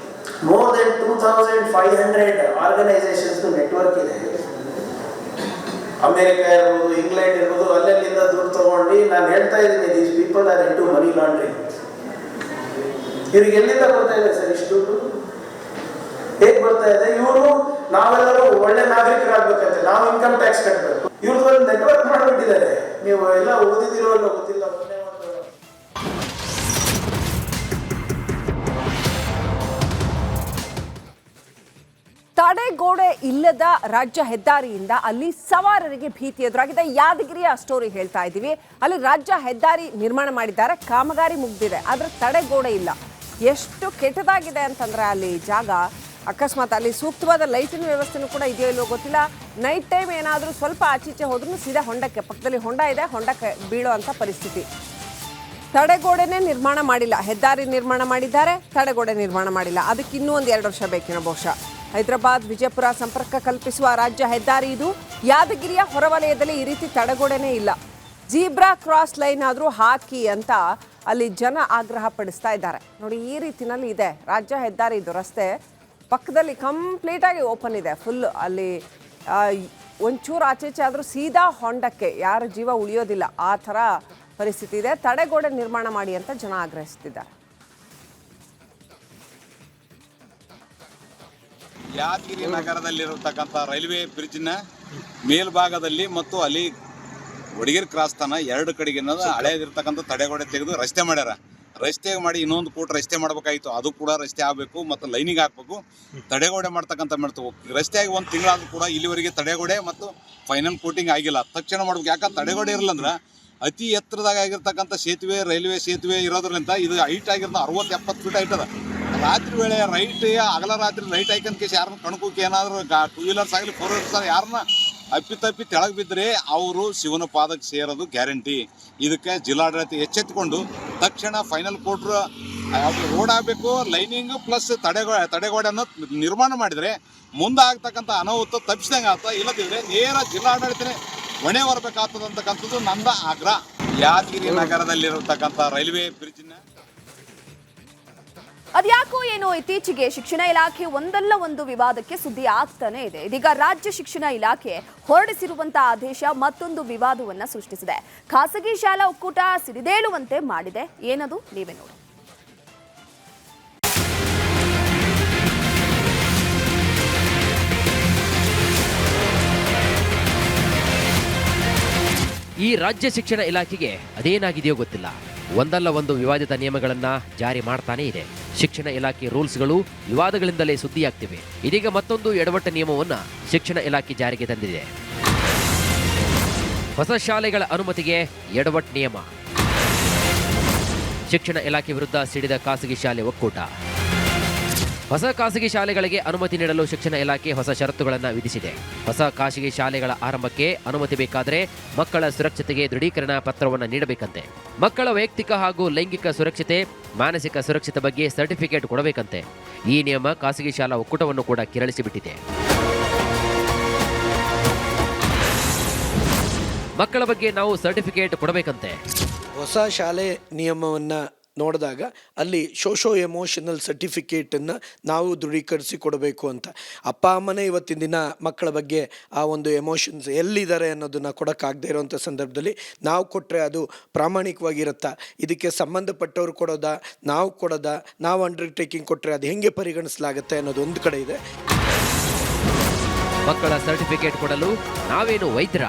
ಮೋರ್ ದೆನ್ 2500 ಆರ್ಗನೈಸೇಷನ್ಸ್ ನೆಟ್ವರ್ಕ್ ಇದೆ. ಅಮೇರಿಕ ಇರ್ಬೋದು, ಇಂಗ್ಲೆಂಡ್ ಇರ್ಬೋದು, ಅಲ್ಲೆಲ್ಲಿಂದ ದುಡ್ಡು ತಗೊಂಡು ನಾನು ಹೇಳ್ತಾ ಇದ್ದೀನಿ, these people are into money laundering. ಇವ್ರಿಗೆ ಎಲ್ಲಿಂದ ಬರ್ತಾ ಇದೆ ಸರ್ ಇಷ್ಟು ದುಡ್ಡು? ಹೇಗೆ ಬರ್ತಾ ಇದೆ? ಇವರು ನಾವೆಲ್ಲರೂ ಒಳ್ಳೆ ನಾಗರಿಕರಾಗಬೇಕಂತೆ, ನಾವು ಇನ್ಕಮ್ ಟ್ಯಾಕ್ಸ್ ಕಟ್ಟಬೇಕು. ಇವ್ರದ್ದು ಒಂದು ನೆಟ್ವರ್ಕ್ ಮಾಡಿಬಿಟ್ಟಿದ್ದಾರೆ. ನೀವು ಎಲ್ಲ ಓದಿದಿರೋ ಅಲ್ಲ ಗೊತ್ತಿಲ್ಲ. ಮೊನ್ನೆ ಒಂದು ತಡೆಗೋಡೆ ಇಲ್ಲದ ರಾಜ್ಯ ಹೆದ್ದಾರಿಯಿಂದ ಅಲ್ಲಿ ಸವಾರರಿಗೆ ಭೀತಿ ಎದುರಾಗಿದೆ. ಯಾದಗಿರಿಯ ಸ್ಟೋರಿ ಹೇಳ್ತಾ ಇದ್ದೀವಿ. ಅಲ್ಲಿ ರಾಜ್ಯ ಹೆದ್ದಾರಿ ನಿರ್ಮಾಣ ಮಾಡಿದ್ದಾರೆ, ಕಾಮಗಾರಿ ಮುಗ್ದಿದೆ, ಆದ್ರೆ ತಡೆಗೋಡೆ ಇಲ್ಲ. ಎಷ್ಟು ಕೆಟ್ಟದಾಗಿದೆ ಅಂತಂದ್ರೆ ಅಲ್ಲಿ ಜಾಗ, ಅಕಸ್ಮಾತ್ ಅಲ್ಲಿ ಸೂಕ್ತವಾದ ಲೈಟಿನ ವ್ಯವಸ್ಥೆನೂ ಕೂಡ ಇದೆಯೋ ಇಲ್ಲೋ ಗೊತ್ತಿಲ್ಲ. ನೈಟ್ ಟೈಮ್ ಏನಾದರೂ ಸ್ವಲ್ಪ ಆಚೀಚೆ ಹೋದ್ರೂ ಸೀದಾ ಹೊಂಡಕ್ಕೆ, ಪಕ್ಕದಲ್ಲಿ ಹೊಂಡ ಇದೆ, ಹೊಂಡಕ್ಕೆ ಬೀಳೋ ಅಂತ ಪರಿಸ್ಥಿತಿ. ತಡೆಗೋಡೆನೇ ನಿರ್ಮಾಣ ಮಾಡಿಲ್ಲ. ಹೆದ್ದಾರಿ ನಿರ್ಮಾಣ ಮಾಡಿದ್ದಾರೆ, ತಡೆಗೋಡೆ ನಿರ್ಮಾಣ ಮಾಡಿಲ್ಲ. ಅದಕ್ಕೆ ಇನ್ನೂ ಒಂದು 2 ವರ್ಷ ಬೇಕಿನ ಬಹುಶಃ. ಹೈದರಾಬಾದ್ ವಿಜಯಪುರ ಸಂಪರ್ಕ ಕಲ್ಪಿಸುವ ರಾಜ್ಯ ಹೆದ್ದಾರಿ ಇದು. ಯಾದಗಿರಿಯ ಹೊರವಲಯದಲ್ಲಿ ಈ ರೀತಿ ತಡೆಗೋಡೆನೇ ಇಲ್ಲ. ಜೀಬ್ರಾ ಕ್ರಾಸ್ ಲೈನ್ ಆದರೂ ಹಾಕಿ ಅಂತ ಅಲ್ಲಿ ಜನ ಆಗ್ರಹ ಪಡಿಸ್ತಾ ಇದ್ದಾರೆ. ನೋಡಿ, ಈ ರೀತಿನಲ್ಲಿ ಇದೆ ರಾಜ್ಯ ಹೆದ್ದಾರಿ. ಇದು ರಸ್ತೆ ಪಕ್ಕದಲ್ಲಿ ಕಂಪ್ಲೀಟಾಗಿ ಓಪನ್ ಇದೆ, ಫುಲ್. ಅಲ್ಲಿ ಒಂಚೂರು ಆಚೆಚೆ ಆದರೂ ಸೀದಾ ಹೊಂಡಕ್ಕೆ, ಯಾರ ಜೀವ ಉಳಿಯೋದಿಲ್ಲ, ಆ ಥರ ಪರಿಸ್ಥಿತಿ ಇದೆ. ತಡೆಗೋಡೆ ನಿರ್ಮಾಣ ಮಾಡಿ ಅಂತ ಜನ ಆಗ್ರಹಿಸ್ತಿದ್ದಾರೆ. ಯಾದಗಿರಿ ನಗರದಲ್ಲಿರತಕ್ಕಂಥ ರೈಲ್ವೆ ಬ್ರಿಡ್ಜ್ನ ಮೇಲ್ಭಾಗದಲ್ಲಿ ಮತ್ತು ಅಲ್ಲಿ ವಡಗೇರಿ ಕ್ರಾಸ್ ತನ 2 ಕಡೆಗೆ ಹಳೆಯದಿರ್ತಕ್ಕಂಥ ತಡೆಗೋಡೆ ತೆಗೆದು ರಸ್ತೆ ಮಾಡ್ಯಾರ. ರಸ್ತೆ ಮಾಡಿ ಇನ್ನೊಂದು ಕೋಟಿ ರಸ್ತೆ ಮಾಡಬೇಕಾಗಿತ್ತು, ಅದು ಕೂಡ ರಸ್ತೆ ಆಗಬೇಕು ಮತ್ತು ಲೈನಿಗೆ ಹಾಕಬೇಕು. ತಡೆಗೋಡೆ ಮಾಡ್ತಕ್ಕಂಥ ಮಾಡ್ತು ರಸ್ತೆ ಆಗಿ 1 ತಿಂಗಳಾದ್ರೂ ಕೂಡ ಇಲ್ಲಿವರೆಗೆ ತಡೆಗೋಡೆ ಮತ್ತು ಫೈನಲ್ ಕೋಟಿಂಗ್ ಆಗಿಲ್ಲ. ತಕ್ಷಣ ಮಾಡ್ಬೇಕು. ಯಾಕಂದ್ರೆ ತಡೆಗೋಡೆ ಇರಲ್ಲಂದ್ರೆ ಅತಿ ಎತ್ತರದಾಗ ಆಗಿರ್ತಕ್ಕಂಥ ಸೇತುವೆ, ರೈಲ್ವೆ ಸೇತುವೆ ಇರೋದ್ರಿಂದ ಇದು ಹೈಟ್ ಆಗಿರೋದು 60-70 ಫೀಟ್ ಹೈಟ್ ಅದ. ರಾತ್ರಿ ವೇಳೆ ರೈಟ್, ಹಗಲ ರಾತ್ರಿ ರೈಟ್ ಹಾಕಂತ ಕೇಸ್ ಯಾರನ್ನ ಕಣ್ಕೋಕೆ ಏನಾದರೂ 2 ವೀಲರ್ಸ್ ಆಗಲಿ 4 ವೀಲರ್ಸ್ ಆಗಲಿ ಯಾರನ್ನ ಅಪ್ಪಿ ತೆಳಗೆ ಬಿದ್ದರೆ ಅವರು ಶಿವನ ಪಾದಕ್ಕೆ ಸೇರೋದು ಗ್ಯಾರಂಟಿ. ಇದಕ್ಕೆ ಜಿಲ್ಲಾಡಳಿತ ಎಚ್ಚೆತ್ತುಕೊಂಡು ತಕ್ಷಣ ಫೈನಲ್ ಕೋರ್ಟ್ ರೋಡ್ ಆಗಬೇಕು, ಲೈನಿಂಗ್ ಪ್ಲಸ್ ತಡೆಗೋಡೆಯನ್ನು ನಿರ್ಮಾಣ ಮಾಡಿದರೆ ಮುಂದೆ ಆಗ್ತಕ್ಕಂಥ ಅನಾಹುತ ತಪ್ಪಿಸಿದಂಗೆ ಆಗ್ತದೆ. ಇಲ್ಲದಿದ್ದರೆ ನೇರ ಜಿಲ್ಲಾಡಳಿತನೇ ಹೊಣೆ ಹೊರಬೇಕಾಗ್ತದಂತಕ್ಕಂಥದ್ದು ನನ್ನ ಆಗ್ರಹ. ಯಾದಗಿರಿ ನಗರದಲ್ಲಿರತಕ್ಕಂಥ ರೈಲ್ವೆ ಬ್ರಿಡ್ಜ್ನ ಅದ್ಯಾಕೋ ಏನೋ ಇತ್ತೀಚೆಗೆ ಶಿಕ್ಷಣ ಇಲಾಖೆ ಒಂದಲ್ಲ ಒಂದು ವಿವಾದಕ್ಕೆ ಸುದ್ದಿ ಆಗ್ತಾನೆ ಇದೆ. ಇದೀಗ ರಾಜ್ಯ ಶಿಕ್ಷಣ ಇಲಾಖೆ ಹೊರಡಿಸಿರುವಂತಹ ಆದೇಶ ಮತ್ತೊಂದು ವಿವಾದವನ್ನ ಸೃಷ್ಟಿಸಿದೆ. ಖಾಸಗಿ ಶಾಲಾ ಒಕ್ಕೂಟ ಸಿಡಿದೇಳುವಂತೆ ಮಾಡಿದೆ. ಏನದು ನೀವೇ ನೋಡಿ. ಈ ರಾಜ್ಯ ಶಿಕ್ಷಣ ಇಲಾಖೆಗೆ ಅದೇನಾಗಿದೆಯೋ ಗೊತ್ತಿಲ್ಲ, ಒಂದಲ್ಲ ಒಂದು ವಿವಾದಿತ ನಿಯಮಗಳನ್ನ ಜಾರಿ ಮಾಡ್ತಾನೆ ಇದೆ. ಶಿಕ್ಷಣ ಇಲಾಖೆ ರೂಲ್ಸ್ಗಳು ವಿವಾದಗಳಿಂದಲೇ ಸುದ್ದಿಯಾಗ್ತಿವೆ. ಇದೀಗ ಮತ್ತೊಂದು ಎಡವಟ್ಟ ನಿಯಮವನ್ನ ಶಿಕ್ಷಣ ಇಲಾಖೆ ಜಾರಿಗೆ ತಂದಿದೆ. ಹೊಸ ಶಾಲೆಗಳ ಅನುಮತಿಗೆ ಎಡವಟ್ಟು ನಿಯಮ. ಶಿಕ್ಷಣ ಇಲಾಖೆ ವಿರುದ್ಧ ಸಿಡಿದ ಖಾಸಗಿ ಶಾಲೆ ಒಕ್ಕೂಟ. ಹೊಸ ಖಾಸಗಿ ಶಾಲೆಗಳಿಗೆ ಅನುಮತಿ ನೀಡಲು ಶಿಕ್ಷಣ ಇಲಾಖೆ ಹೊಸ ಷರತ್ತುಗಳನ್ನು ವಿಧಿಸಿದೆ. ಹೊಸ ಖಾಸಗಿ ಶಾಲೆಗಳ ಆರಂಭಕ್ಕೆ ಅನುಮತಿ ಬೇಕಾದರೆ ಮಕ್ಕಳ ಸುರಕ್ಷತೆಗೆ ದೃಢೀಕರಣ ಪತ್ರವನ್ನು ನೀಡಬೇಕಂತೆ. ಮಕ್ಕಳ ವೈಯಕ್ತಿಕ ಹಾಗೂ ಲೈಂಗಿಕ ಸುರಕ್ಷತೆ, ಮಾನಸಿಕ ಸುರಕ್ಷತೆ ಬಗ್ಗೆ ಸರ್ಟಿಫಿಕೇಟ್ ಕೊಡಬೇಕಂತೆ. ಈ ನಿಯಮ ಖಾಸಗಿ ಶಾಲಾ ಒಕ್ಕೂಟವನ್ನು ಕೂಡ ಕೆರಳಿಸಿಬಿಟ್ಟಿದೆ. ಮಕ್ಕಳ ಬಗ್ಗೆ ನಾವು ಸರ್ಟಿಫಿಕೇಟ್ ಕೊಡಬೇಕಂತೆ. ಹೊಸ ಶಾಲೆ ನಿಯಮವನ್ನು ನೋಡಿದಾಗ ಅಲ್ಲಿ ಸೋಶೋ ಎಮೋಷನಲ್ ಸರ್ಟಿಫಿಕೇಟನ್ನು ನಾವು ದೃಢೀಕರಿಸಿ ಕೊಡಬೇಕು ಅಂತ. ಅಪ್ಪ ಅಮ್ಮನೇ ಇವತ್ತಿನ ದಿನ ಮಕ್ಕಳ ಬಗ್ಗೆ ಆ ಒಂದು ಎಮೋಷನ್ಸ್ ಎಲ್ಲಿದ್ದಾರೆ ಅನ್ನೋದನ್ನು ಕೊಡೋಕ್ಕಾಗದೇ ಇರೋವಂಥ ಸಂದರ್ಭದಲ್ಲಿ ನಾವು ಕೊಟ್ಟರೆ ಅದು ಪ್ರಾಮಾಣಿಕವಾಗಿರುತ್ತಾ, ಇದಕ್ಕೆ ಸಂಬಂಧಪಟ್ಟವ್ರು ಕೊಡೋದಾ, ನಾವು ಕೊಡೋದಾ, ನಾವು ಅಂಡರ್ಟೇಕಿಂಗ್ ಕೊಟ್ಟರೆ ಅದು ಹೆಂಗೆ ಪರಿಗಣಿಸಲಾಗುತ್ತೆ ಅನ್ನೋದು ಒಂದು ಕಡೆ ಇದೆ. ಮಕ್ಕಳ ಸರ್ಟಿಫಿಕೇಟ್ ಕೊಡಲು ನಾವೇನು ವೈದ್ಯರ?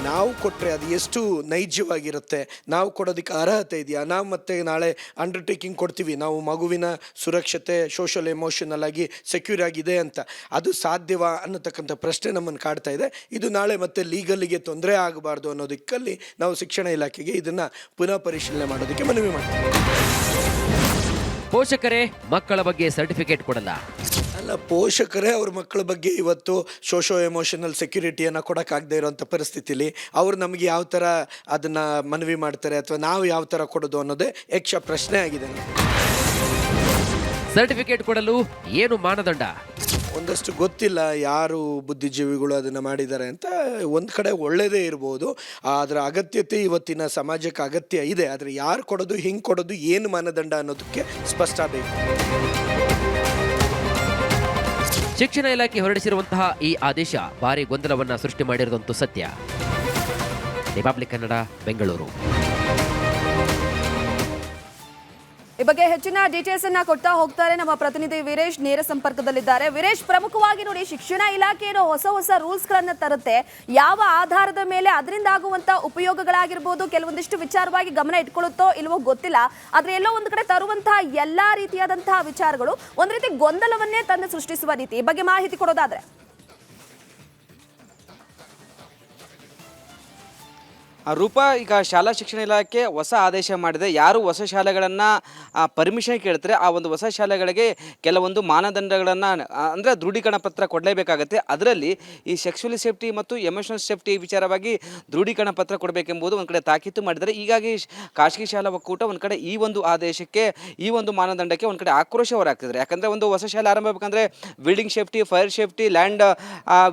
ನಾವು ಕೊಟ್ಟರೆ ಅದು ಎಷ್ಟು ನೈಜವಾಗಿರುತ್ತೆ, ನಾವು ಕೊಡೋದಕ್ಕೆ ಅರ್ಹತೆ ಇದೆಯಾ, ನಾವು ಮತ್ತೆ ನಾಳೆ ಅಂಡರ್ಟೇಕಿಂಗ್ ಕೊಡ್ತೀವಿ ನಾವು ಮಗುವಿನ ಸುರಕ್ಷತೆ ಸೋಷಲ್ ಎಮೋಷನಲ್ ಆಗಿ ಸೆಕ್ಯೂರ್ ಆಗಿದೆ ಅಂತ, ಅದು ಸಾಧ್ಯವಾ ಅನ್ನತಕ್ಕಂಥ ಪ್ರಶ್ನೆ ನಮ್ಮನ್ನು ಕಾಡ್ತಾ ಇದೆ. ಇದು ನಾಳೆ ಮತ್ತೆ ಲೀಗಲಿಗೆ ತೊಂದರೆ ಆಗಬಾರ್ದು ಅನ್ನೋದಕ್ಕಲ್ಲಿ ನಾವು ಶಿಕ್ಷಣ ಇಲಾಖೆಗೆ ಇದನ್ನು ಪುನಃ ಪರಿಶೀಲನೆ ಮಾಡೋದಕ್ಕೆ ಮನವಿ ಮಾಡ್ತೀವಿ. ಪೋಷಕರೇ ಮಕ್ಕಳ ಬಗ್ಗೆ ಸರ್ಟಿಫಿಕೇಟ್ ಕೊಡಲ್ಲ. ಅಲ್ಲ, ಪೋಷಕರೇ ಅವ್ರ ಮಕ್ಕಳ ಬಗ್ಗೆ ಇವತ್ತು ಸೋಶೋ ಎಮೋಷನಲ್ ಸೆಕ್ಯೂರಿಟಿಯನ್ನು ಕೊಡೋಕ್ಕಾಗದೇ ಇರೋಂಥ ಪರಿಸ್ಥಿತಿಲಿ ಅವ್ರು ನಮಗೆ ಯಾವ ಥರ ಅದನ್ನು ಮನವಿ ಮಾಡ್ತಾರೆ ಅಥವಾ ನಾವು ಯಾವ ಥರ ಕೊಡೋದು ಅನ್ನೋದೇ ಯಕ್ಷ ಪ್ರಶ್ನೆ ಆಗಿದೆ. ಸರ್ಟಿಫಿಕೇಟ್ ಕೊಡಲು ಏನು ಮಾನದಂಡ? ಒಂದಷ್ಟು ಗೊತ್ತಿಲ್ಲ ಯಾರು ಬುದ್ಧಿಜೀವಿಗಳು ಅದನ್ನು ಮಾಡಿದ್ದಾರೆ ಅಂತ. ಒಂದು ಕಡೆ ಒಳ್ಳೆಯದೇ ಇರ್ಬೋದು, ಅದರ ಅಗತ್ಯತೆ ಇವತ್ತಿನ ಸಮಾಜಕ್ಕೆ ಅಗತ್ಯ ಇದೆ. ಆದರೆ ಯಾರು ಕೊಡೋದು, ಹಿಂಗೆ ಕೊಡೋದು, ಏನು ಮಾನದಂಡ ಅನ್ನೋದಕ್ಕೆ ಸ್ಪಷ್ಟ ಬೇಕು. ಶಿಕ್ಷಣ ಇಲಾಖೆ ಹೊರಡಿಸಿರುವಂತಹ ಈ ಆದೇಶ ಭಾರಿ ಗೊಂದಲವನ್ನ ಸೃಷ್ಟಿ ಮಾಡಿರುವುದಂತೂ ಸತ್ಯ. ರಿಪಬ್ಲಿಕ್ ಕನ್ನಡ, ಬೆಂಗಳೂರು. ಈ ಬಗ್ಗೆ ಹೆಚ್ಚಿನ ಡೀಟೇಲ್ಸ್ ಅನ್ನ ಕೊಡ್ತಾ ಹೋಗ್ತಾರೆ ನಮ್ಮ ಪ್ರತಿನಿಧಿ ವೀರೇಶ್, ನೇರ ಸಂಪರ್ಕದಲ್ಲಿದ್ದಾರೆ. ವೀರೇಶ್, ಪ್ರಮುಖವಾಗಿ ನೋಡಿ, ಶಿಕ್ಷಣ ಇಲಾಖೆ ಏನೋ ಹೊಸ ರೂಲ್ಸ್ ಗಳನ್ನ ತರುತ್ತೆ. ಯಾವ ಆಧಾರದ ಮೇಲೆ ಅದರಿಂದ ಆಗುವಂತ ಉಪಯೋಗಗಳಾಗಿರ್ಬೋದು, ಕೆಲವೊಂದಿಷ್ಟು ವಿಚಾರವಾಗಿ ಗಮನ ಇಟ್ಕೊಳ್ಳುತ್ತೋ ಇಲ್ವೋ ಗೊತ್ತಿಲ್ಲ. ಆದ್ರೆ ಎಲ್ಲೋ ಒಂದು ಕಡೆ ತರುವಂತಹ ಎಲ್ಲಾ ರೀತಿಯಾದಂತಹ ವಿಚಾರಗಳು ಒಂದ್ ರೀತಿ ಗೊಂದಲವನ್ನೇ ತಂದು ಸೃಷ್ಟಿಸುವ ರೀತಿ. ಈ ಬಗ್ಗೆ ಮಾಹಿತಿ ಕೊಡೋದಾದ್ರೆ ರೂಪಾ, ಈಗ ಶಾಲಾ ಶಿಕ್ಷಣ ಇಲಾಖೆ ಹೊಸ ಆದೇಶ ಮಾಡಿದೆ. ಯಾರು ಹೊಸ ಶಾಲೆಗಳನ್ನು ಪರ್ಮಿಷನ್ ಕೇಳ್ತಾರೆ ಆ ಒಂದು ಹೊಸ ಶಾಲೆಗಳಿಗೆ ಕೆಲವೊಂದು ಮಾನದಂಡಗಳನ್ನು ಅಂದರೆ ದೃಢೀಕರಣ ಪತ್ರ ಕೊಡಲೇಬೇಕಾಗತ್ತೆ. ಅದರಲ್ಲಿ ಈ ಸೆಕ್ಸುವಲಿ ಸೇಫ್ಟಿ ಮತ್ತು ಎಮೋಷನಲ್ ಸೇಫ್ಟಿ ವಿಚಾರವಾಗಿ ದೃಢೀಕರಣ ಪತ್ರ ಕೊಡಬೇಕೆಂಬುದು ಒಂದು ಕಡೆ ತಾಕೀತು ಮಾಡಿದರೆ. ಹೀಗಾಗಿ ಖಾಸಗಿ ಶಾಲಾ ಒಕ್ಕೂಟ ಒಂದು ಕಡೆ ಈ ಒಂದು ಆದೇಶಕ್ಕೆ, ಈ ಒಂದು ಮಾನದಂಡಕ್ಕೆ ಒಂದು ಕಡೆ ಆಕ್ರೋಶ ಹೊರಹಾಗ್ತಿದ್ದಾರೆ. ಯಾಕಂದರೆ ಒಂದು ಹೊಸ ಶಾಲೆ ಆರಂಭ ಆಗಬೇಕಂದ್ರೆ building safety, fire safety, land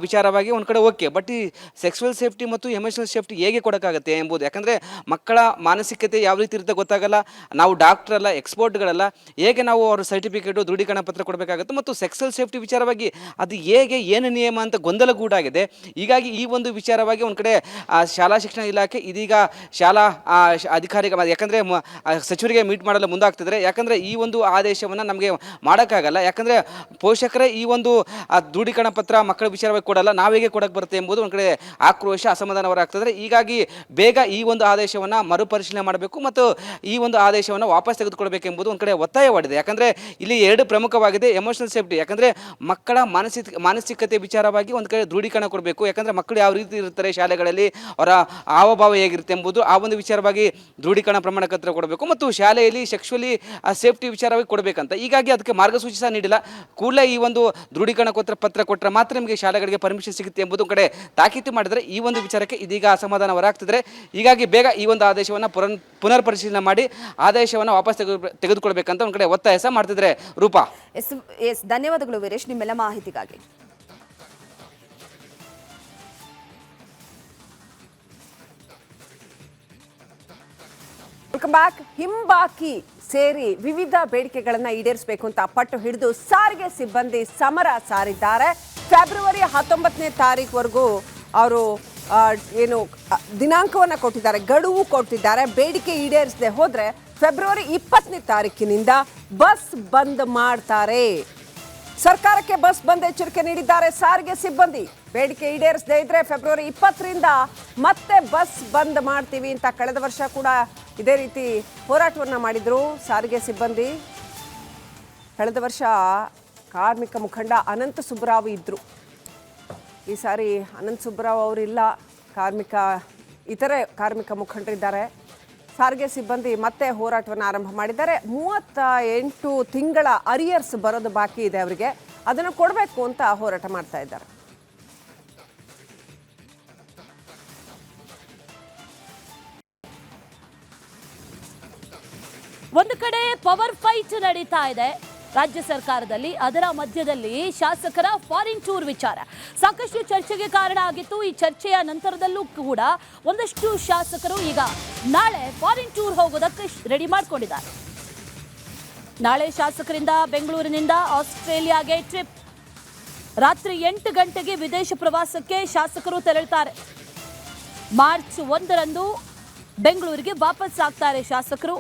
ವಿಚಾರವಾಗಿ ಒಂದು ಕಡೆ ಓಕೆ, ಬಟ್ ಈ ಸೆಕ್ಸುವಲ್ ಸೇಫ್ಟಿ ಮತ್ತು ಎಮೋಷನಲ್ ಸೇಫ್ಟಿ ಹೇಗೆ ಕೊಡೋಕ್ಕಾಗುತ್ತೆ ಎಂಬುದು. ಯಾಕಂದರೆ ಮಕ್ಕಳ ಮಾನಸಿಕತೆ ಯಾವ ರೀತಿ ಇರುತ್ತೆ ಗೊತ್ತಾಗಲ್ಲ. ನಾವು ಡಾಕ್ಟರ್ ಅಲ್ಲ, ಎಕ್ಸ್ಪರ್ಟ್ಗಳಲ್ಲ. ಹೇಗೆ ನಾವು ಅವ್ರ ಸರ್ಟಿಫಿಕೇಟು, ದೃಢೀಕರಣ ಪತ್ರ ಕೊಡಬೇಕಾಗುತ್ತೆ ಮತ್ತು ಸೆಕ್ಸುವಲ್ ಸೇಫ್ಟಿ ವಿಚಾರವಾಗಿ ಅದು ಹೇಗೆ ಏನು ನಿಯಮ ಅಂತ ಗೊಂದಲಗೂಡಾಗಿದೆ. ಹೀಗಾಗಿ ಈ ಒಂದು ವಿಚಾರವಾಗಿ ಒಂದು ಕಡೆ ಶಾಲಾ ಶಿಕ್ಷಣ ಇಲಾಖೆ ಇದೀಗ ಶಾಲಾ ಅಧಿಕಾರಿಗಳು, ಯಾಕಂದರೆ ಸಚಿವರಿಗೆ ಮೀಟ್ ಮಾಡಲು ಮುಂದಾಗ್ತಿದ್ದಾರೆ. ಯಾಕಂದರೆ ಈ ಒಂದು ಆದೇಶವನ್ನು ನಮಗೆ ಮಾಡೋಕ್ಕಾಗಲ್ಲ. ಯಾಕಂದರೆ ಪೋಷಕರೇ ಈ ಒಂದು ದೃಢೀಕರಣ ಪತ್ರ ಮಕ್ಕಳ ವಿಚಾರವಾಗಿ ಕೊಡಲ್ಲ, ನಾವೇಗೆ ಕೊಡಕ್ಕೆ ಬರುತ್ತೆ ಎಂಬುದು ಒಂದು ಕಡೆ ಆಕ್ರೋಶ, ಅಸಮಾಧಾನ ಹೊರಹಾಗ್ತಿದ್ದಾರೆ. ಹೀಗಾಗಿ ಬೇಗ ಈ ಒಂದು ಆದೇಶವನ್ನು ಮರುಪರಿಶೀಲನೆ ಮಾಡಬೇಕು ಮತ್ತು ಈ ಒಂದು ಆದೇಶವನ್ನು ವಾಪಸ್ ತೆಗೆದುಕೊಳ್ಬೇಕೆಂಬುದು ಒಂದು ಕಡೆ ಒತ್ತಾಯವಾಗಿದೆ. ಯಾಕಂದರೆ ಇಲ್ಲಿ ಎರಡು ಪ್ರಮುಖವಾಗಿದೆ. ಎಮೋಷನಲ್ ಸೇಫ್ಟಿ, ಯಾಕಂದರೆ ಮಕ್ಕಳ ಮಾನಸಿಕತೆ ವಿಚಾರವಾಗಿ ಒಂದು ಕಡೆ ದೃಢೀಕರಣ ಕೊಡಬೇಕು. ಯಾಕಂದರೆ ಮಕ್ಕಳು ಯಾವ ರೀತಿ ಇರ್ತಾರೆ ಶಾಲೆಗಳಲ್ಲಿ, ಅವರ ಹಾವಭಾವ ಹೇಗಿರುತ್ತೆ ಎಂಬುದು ಆ ಒಂದು ವಿಚಾರವಾಗಿ ದೃಢೀಕರಣ ಪ್ರಮಾಣ ಪತ್ರ ಕೊಡಬೇಕು ಮತ್ತು ಶಾಲೆಯಲ್ಲಿ ಸೆಕ್ಸುವಲಿ ಸೇಫ್ಟಿ ವಿಚಾರವಾಗಿ ಕೊಡಬೇಕಂತ. ಹೀಗಾಗಿ ಅದಕ್ಕೆ ಮಾರ್ಗಸೂಚಿ ಸಹ ನೀಡಿಲ್ಲ. ಕೂಡಲೇ ಈ ಒಂದು ದೃಢೀಕರಣ ಪತ್ರ ಕೊಟ್ಟರೆ ಮಾತ್ರ ನಿಮಗೆ ಶಾಲೆಗಳಿಗೆ ಪರ್ಮಿಷನ್ ಸಿಗುತ್ತೆ ಎಂಬುದು ಕಡೆ ತಾಕೀತು ಮಾಡಿದರೆ ಈ ಒಂದು ವಿಚಾರಕ್ಕೆ ಇದೀಗ ಅಸಮಾಧಾನ ಹೊರಹಾಗ್ತಿದ್ರೆ. ಹೀಗಾಗಿ ಬೇಗ ಈ ಒಂದು ಆದೇಶವನ್ನು ಪುನರ್ ಪರಿಶೀಲನೆ ಮಾಡಿ ಆದೇಶವನ್ನು ವಾಪಸ್ ತೆಗೆದುಕೊಳ್ಬೇಕಂತ ಒಂದು ಕಡೆ ಒತ್ತಾಯ ಸಹ ಮಾಡ್ತಿದ್ರೆ. ರೂಪಾ, ಎಸ್, ಧನ್ಯವಾದಗಳು ವೀರೇಶ್ ನಿಮ್ಮೆಲ್ಲ ಮಾಹಿತಿಗಾಗಿ. Welcome back. ಹಿಂಬಾಕಿ ಸೇರಿ ವಿವಿಧ ಬೇಡಿಕೆಗಳನ್ನು ಈಡೇರಿಸಬೇಕು ಅಂತ ಪಟ್ಟು ಹಿಡಿದು ಸಾರಿಗೆ ಸಿಬ್ಬಂದಿ ಸಮರ ಸಾರಿದ್ದಾರೆ. ಫೆಬ್ರವರಿ 19ನೇ ತಾರೀಕುವರೆಗೂ ಅವರು ಏನು ದಿನಾಂಕವನ್ನು ಕೊಟ್ಟಿದ್ದಾರೆ, ಗಡುವು ಕೊಟ್ಟಿದ್ದಾರೆ. ಬೇಡಿಕೆ ಈಡೇರಿಸದೆ ಹೋದರೆ ಫೆಬ್ರವರಿ 20ನೇ ತಾರೀಕಿನಿಂದ ಬಸ್ ಬಂದ್ ಮಾಡ್ತಾರೆ. ಸರ್ಕಾರಕ್ಕೆ ಬಸ್ ಬಂದ್ ಎಚ್ಚರಿಕೆ ನೀಡಿದ್ದಾರೆ ಸಾರಿಗೆ ಸಿಬ್ಬಂದಿ. ಬೇಡಿಕೆ ಈಡೇರಿಸದೇ ಇದ್ರೆ ಫೆಬ್ರವರಿ 20ರಿಂದ ಮತ್ತೆ ಬಸ್ ಬಂದ್ ಮಾಡ್ತೀವಿ ಅಂತ ಕಳೆದ ವರ್ಷ ಕೂಡ ಇದೇ ರೀತಿ ಹೋರಾಟವನ್ನು ಮಾಡಿದ್ರು ಸಾರಿಗೆ ಸಿಬ್ಬಂದಿ. ಕಳೆದ ವರ್ಷ ಕಾರ್ಮಿಕ ಮುಖಂಡ ಅನಂತ ಸುಬ್ಬರಾವ್ ಇದ್ರು. ಈ ಸಾರಿ ಅನಂತ ಸುಬ್ಬರಾವ್ ಅವರಿಲ್ಲ, ಇತರೆ ಕಾರ್ಮಿಕ ಮುಖಂಡರಿದ್ದಾರೆ. ಸಾರಿಗೆ ಸಿಬ್ಬಂದಿ ಮತ್ತೆ ಹೋರಾಟವನ್ನು ಆರಂಭ ಮಾಡಿದ್ದಾರೆ. 38 ತಿಂಗಳ ಅರಿಯರ್ಸ್ ಬರೋದು ಬಾಕಿ ಇದೆ ಅವರಿಗೆ, ಅದನ್ನು ಕೊಡಬೇಕು ಅಂತ ಹೋರಾಟ ಮಾಡ್ತಾ ಇದ್ದಾರೆ. ಒಂದು ಕಡೆ ಪವರ್ ಫೈಟ್ ನಡೀತಾ ಇದೆ ರಾಜ್ಯ ಸರ್ಕಾರದಲ್ಲಿ, ಅದರ ಮಧ್ಯದಲ್ಲಿ ಶಾಸಕರ ಫಾರಿನ್ ಟೂರ್ ವಿಚಾರ ಸಾಕಷ್ಟು ಚರ್ಚೆಗೆ ಕಾರಣ ಆಗಿತ್ತು. ಈ ಚರ್ಚೆಯ ನಂತರದಲ್ಲೂ ಕೂಡ ಒಂದಷ್ಟು ಶಾಸಕರು ಈಗ ನಾಳೆ ಫಾರಿನ್ ಟೂರ್ ಹೋಗೋದಕ್ಕೆ ರೆಡಿ ಮಾಡ್ಕೊಂಡಿದ್ದಾರೆ. ನಾಳೆ ಶಾಸಕರಿಂದ ಬೆಂಗಳೂರಿನಿಂದ ಆಸ್ಟ್ರೇಲಿಯಾಗೆ ಟ್ರಿಪ್. ರಾತ್ರಿ 8 ಗಂಟೆಗೆ ವಿದೇಶ ಪ್ರವಾಸಕ್ಕೆ ಶಾಸಕರು ತೆರಳುತ್ತಾರೆ. ಮಾರ್ಚ್ 1ರಂದು ಬೆಂಗಳೂರಿಗೆ ವಾಪಸ್ ಆಗ್ತಾರೆ ಶಾಸಕರು.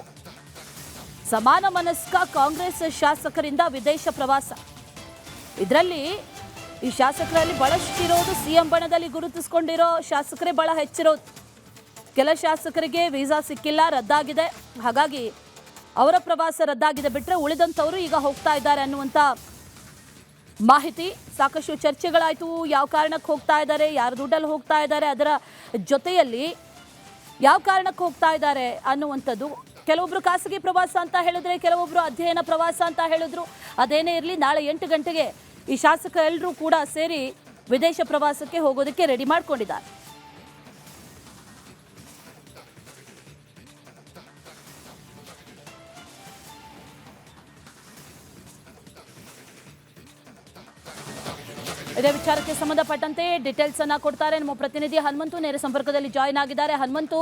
ಸಮಾನ ಮನಸ್ಕ ಕಾಂಗ್ರೆಸ್ ಶಾಸಕರಿಂದ ವಿದೇಶ ಪ್ರವಾಸ. ಇದರಲ್ಲಿ ಈ ಶಾಸಕರಲ್ಲಿ ಬಹಳಷ್ಟಿರೋದು ಸಿಎಂ ಬಣದಲ್ಲಿ ಗುರುತಿಸಿಕೊಂಡಿರೋ ಶಾಸಕರೇ ಬಹಳ ಹೆಚ್ಚಿರೋದು. ಕೆಲ ಶಾಸಕರಿಗೆ ವೀಸಾ ಸಿಕ್ಕಿಲ್ಲ, ರದ್ದಾಗಿದೆ. ಹಾಗಾಗಿ ಅವರ ಪ್ರವಾಸ ರದ್ದಾಗಿದೆ ಬಿಟ್ಟರೆ ಉಳಿದಂಥವರು ಈಗ ಹೋಗ್ತಾ ಇದ್ದಾರೆ ಅನ್ನುವಂಥ ಮಾಹಿತಿ. ಸಾಕಷ್ಟು ಚರ್ಚೆಗಳಾಯಿತು. ಯಾವ ಕಾರಣಕ್ಕೆ ಹೋಗ್ತಾ ಇದ್ದಾರೆ, ಯಾರ ದುಡ್ಡಲ್ಲಿ ಹೋಗ್ತಾ ಇದ್ದಾರೆ, ಅದರ ಜೊತೆಯಲ್ಲಿ ಯಾವ ಕಾರಣಕ್ಕೆ ಹೋಗ್ತಾ ಇದ್ದಾರೆ ಅನ್ನುವಂಥದ್ದು. ಕೆಲವೊಬ್ರು ಖಾಸಗಿ ಪ್ರವಾಸ ಅಂತ ಹೇಳಿದ್ರೆ, ಕೆಲವೊಬ್ರು ಅಧ್ಯಯನ ಪ್ರವಾಸ ಅಂತ ಹೇಳಿದ್ರು. ಅದೇನೇ ಇರಲಿ, ನಾಳೆ 8 ಗಂಟೆಗೆ ಈ ಶಾಸಕರೆಲ್ಲರೂ ಕೂಡ ಸೇರಿ ವಿದೇಶ ಪ್ರವಾಸಕ್ಕೆ ಹೋಗೋದಕ್ಕೆ ರೆಡಿ ಮಾಡ್ಕೊಂಡಿದ್ದಾರೆ. ಇದೇ ವಿಚಾರಕ್ಕೆ ಸಂಬಂಧಪಟ್ಟಂತೆ ಡೀಟೇಲ್ಸ್ ಅನ್ನ ಕೊಡ್ತಾರೆ ನಮ್ಮ ಪ್ರತಿನಿಧಿ ಹನುಮಂತು, ನೇರ ಸಂಪರ್ಕದಲ್ಲಿ ಜಾಯಿನ್ ಆಗಿದ್ದಾರೆ. ಹನುಮಂತು,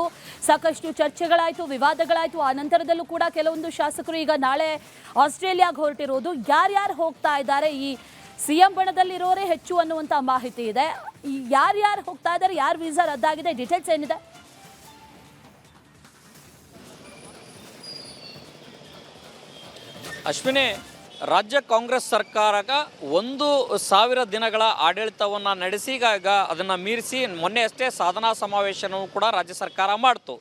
ಸಾಕಷ್ಟು ಚರ್ಚೆಗಳಾಯಿತು, ವಿವಾದಗಳಾಯಿತು. ಆ ನಂತರದಲ್ಲೂ ಕೂಡ ಕೆಲವೊಂದು ಶಾಸಕರು ಈಗ ನಾಳೆ ಆಸ್ಟ್ರೇಲಿಯಾಗೆ ಹೊರಟಿರೋದು. ಯಾರ್ಯಾರು ಹೋಗ್ತಾ ಇದ್ದಾರೆ, ಈ ಸಿಎಂ ಬಣದಲ್ಲಿರೋರೇ ಹೆಚ್ಚು ಅನ್ನುವಂಥ ಮಾಹಿತಿ ಇದೆ. ಯಾರ್ಯಾರು ಹೋಗ್ತಾ ಇದ್ದಾರೆ, ಯಾರು ವೀಸಾ ರದ್ದಾಗಿದೆ, ಡೀಟೇಲ್ಸ್ ಏನಿದೆ? ಅಶ್ವಿನಿ, ರಾಜ್ಯ ಕಾಂಗ್ರೆಸ್ ಸರ್ಕಾರಗ 1,000 ದಿನಗಳ ಆಡಳಿತವನ್ನು ನಡೆಸಿ ಈಗ ಅದನ್ನು ಮೀರಿಸಿ ಮೊನ್ನೆ ಅಷ್ಟೇ ಸಾಧನಾ ಸಮಾವೇಶನೂ ಕೂಡ ರಾಜ್ಯ ಸರ್ಕಾರ ಮಾಡ್ತು.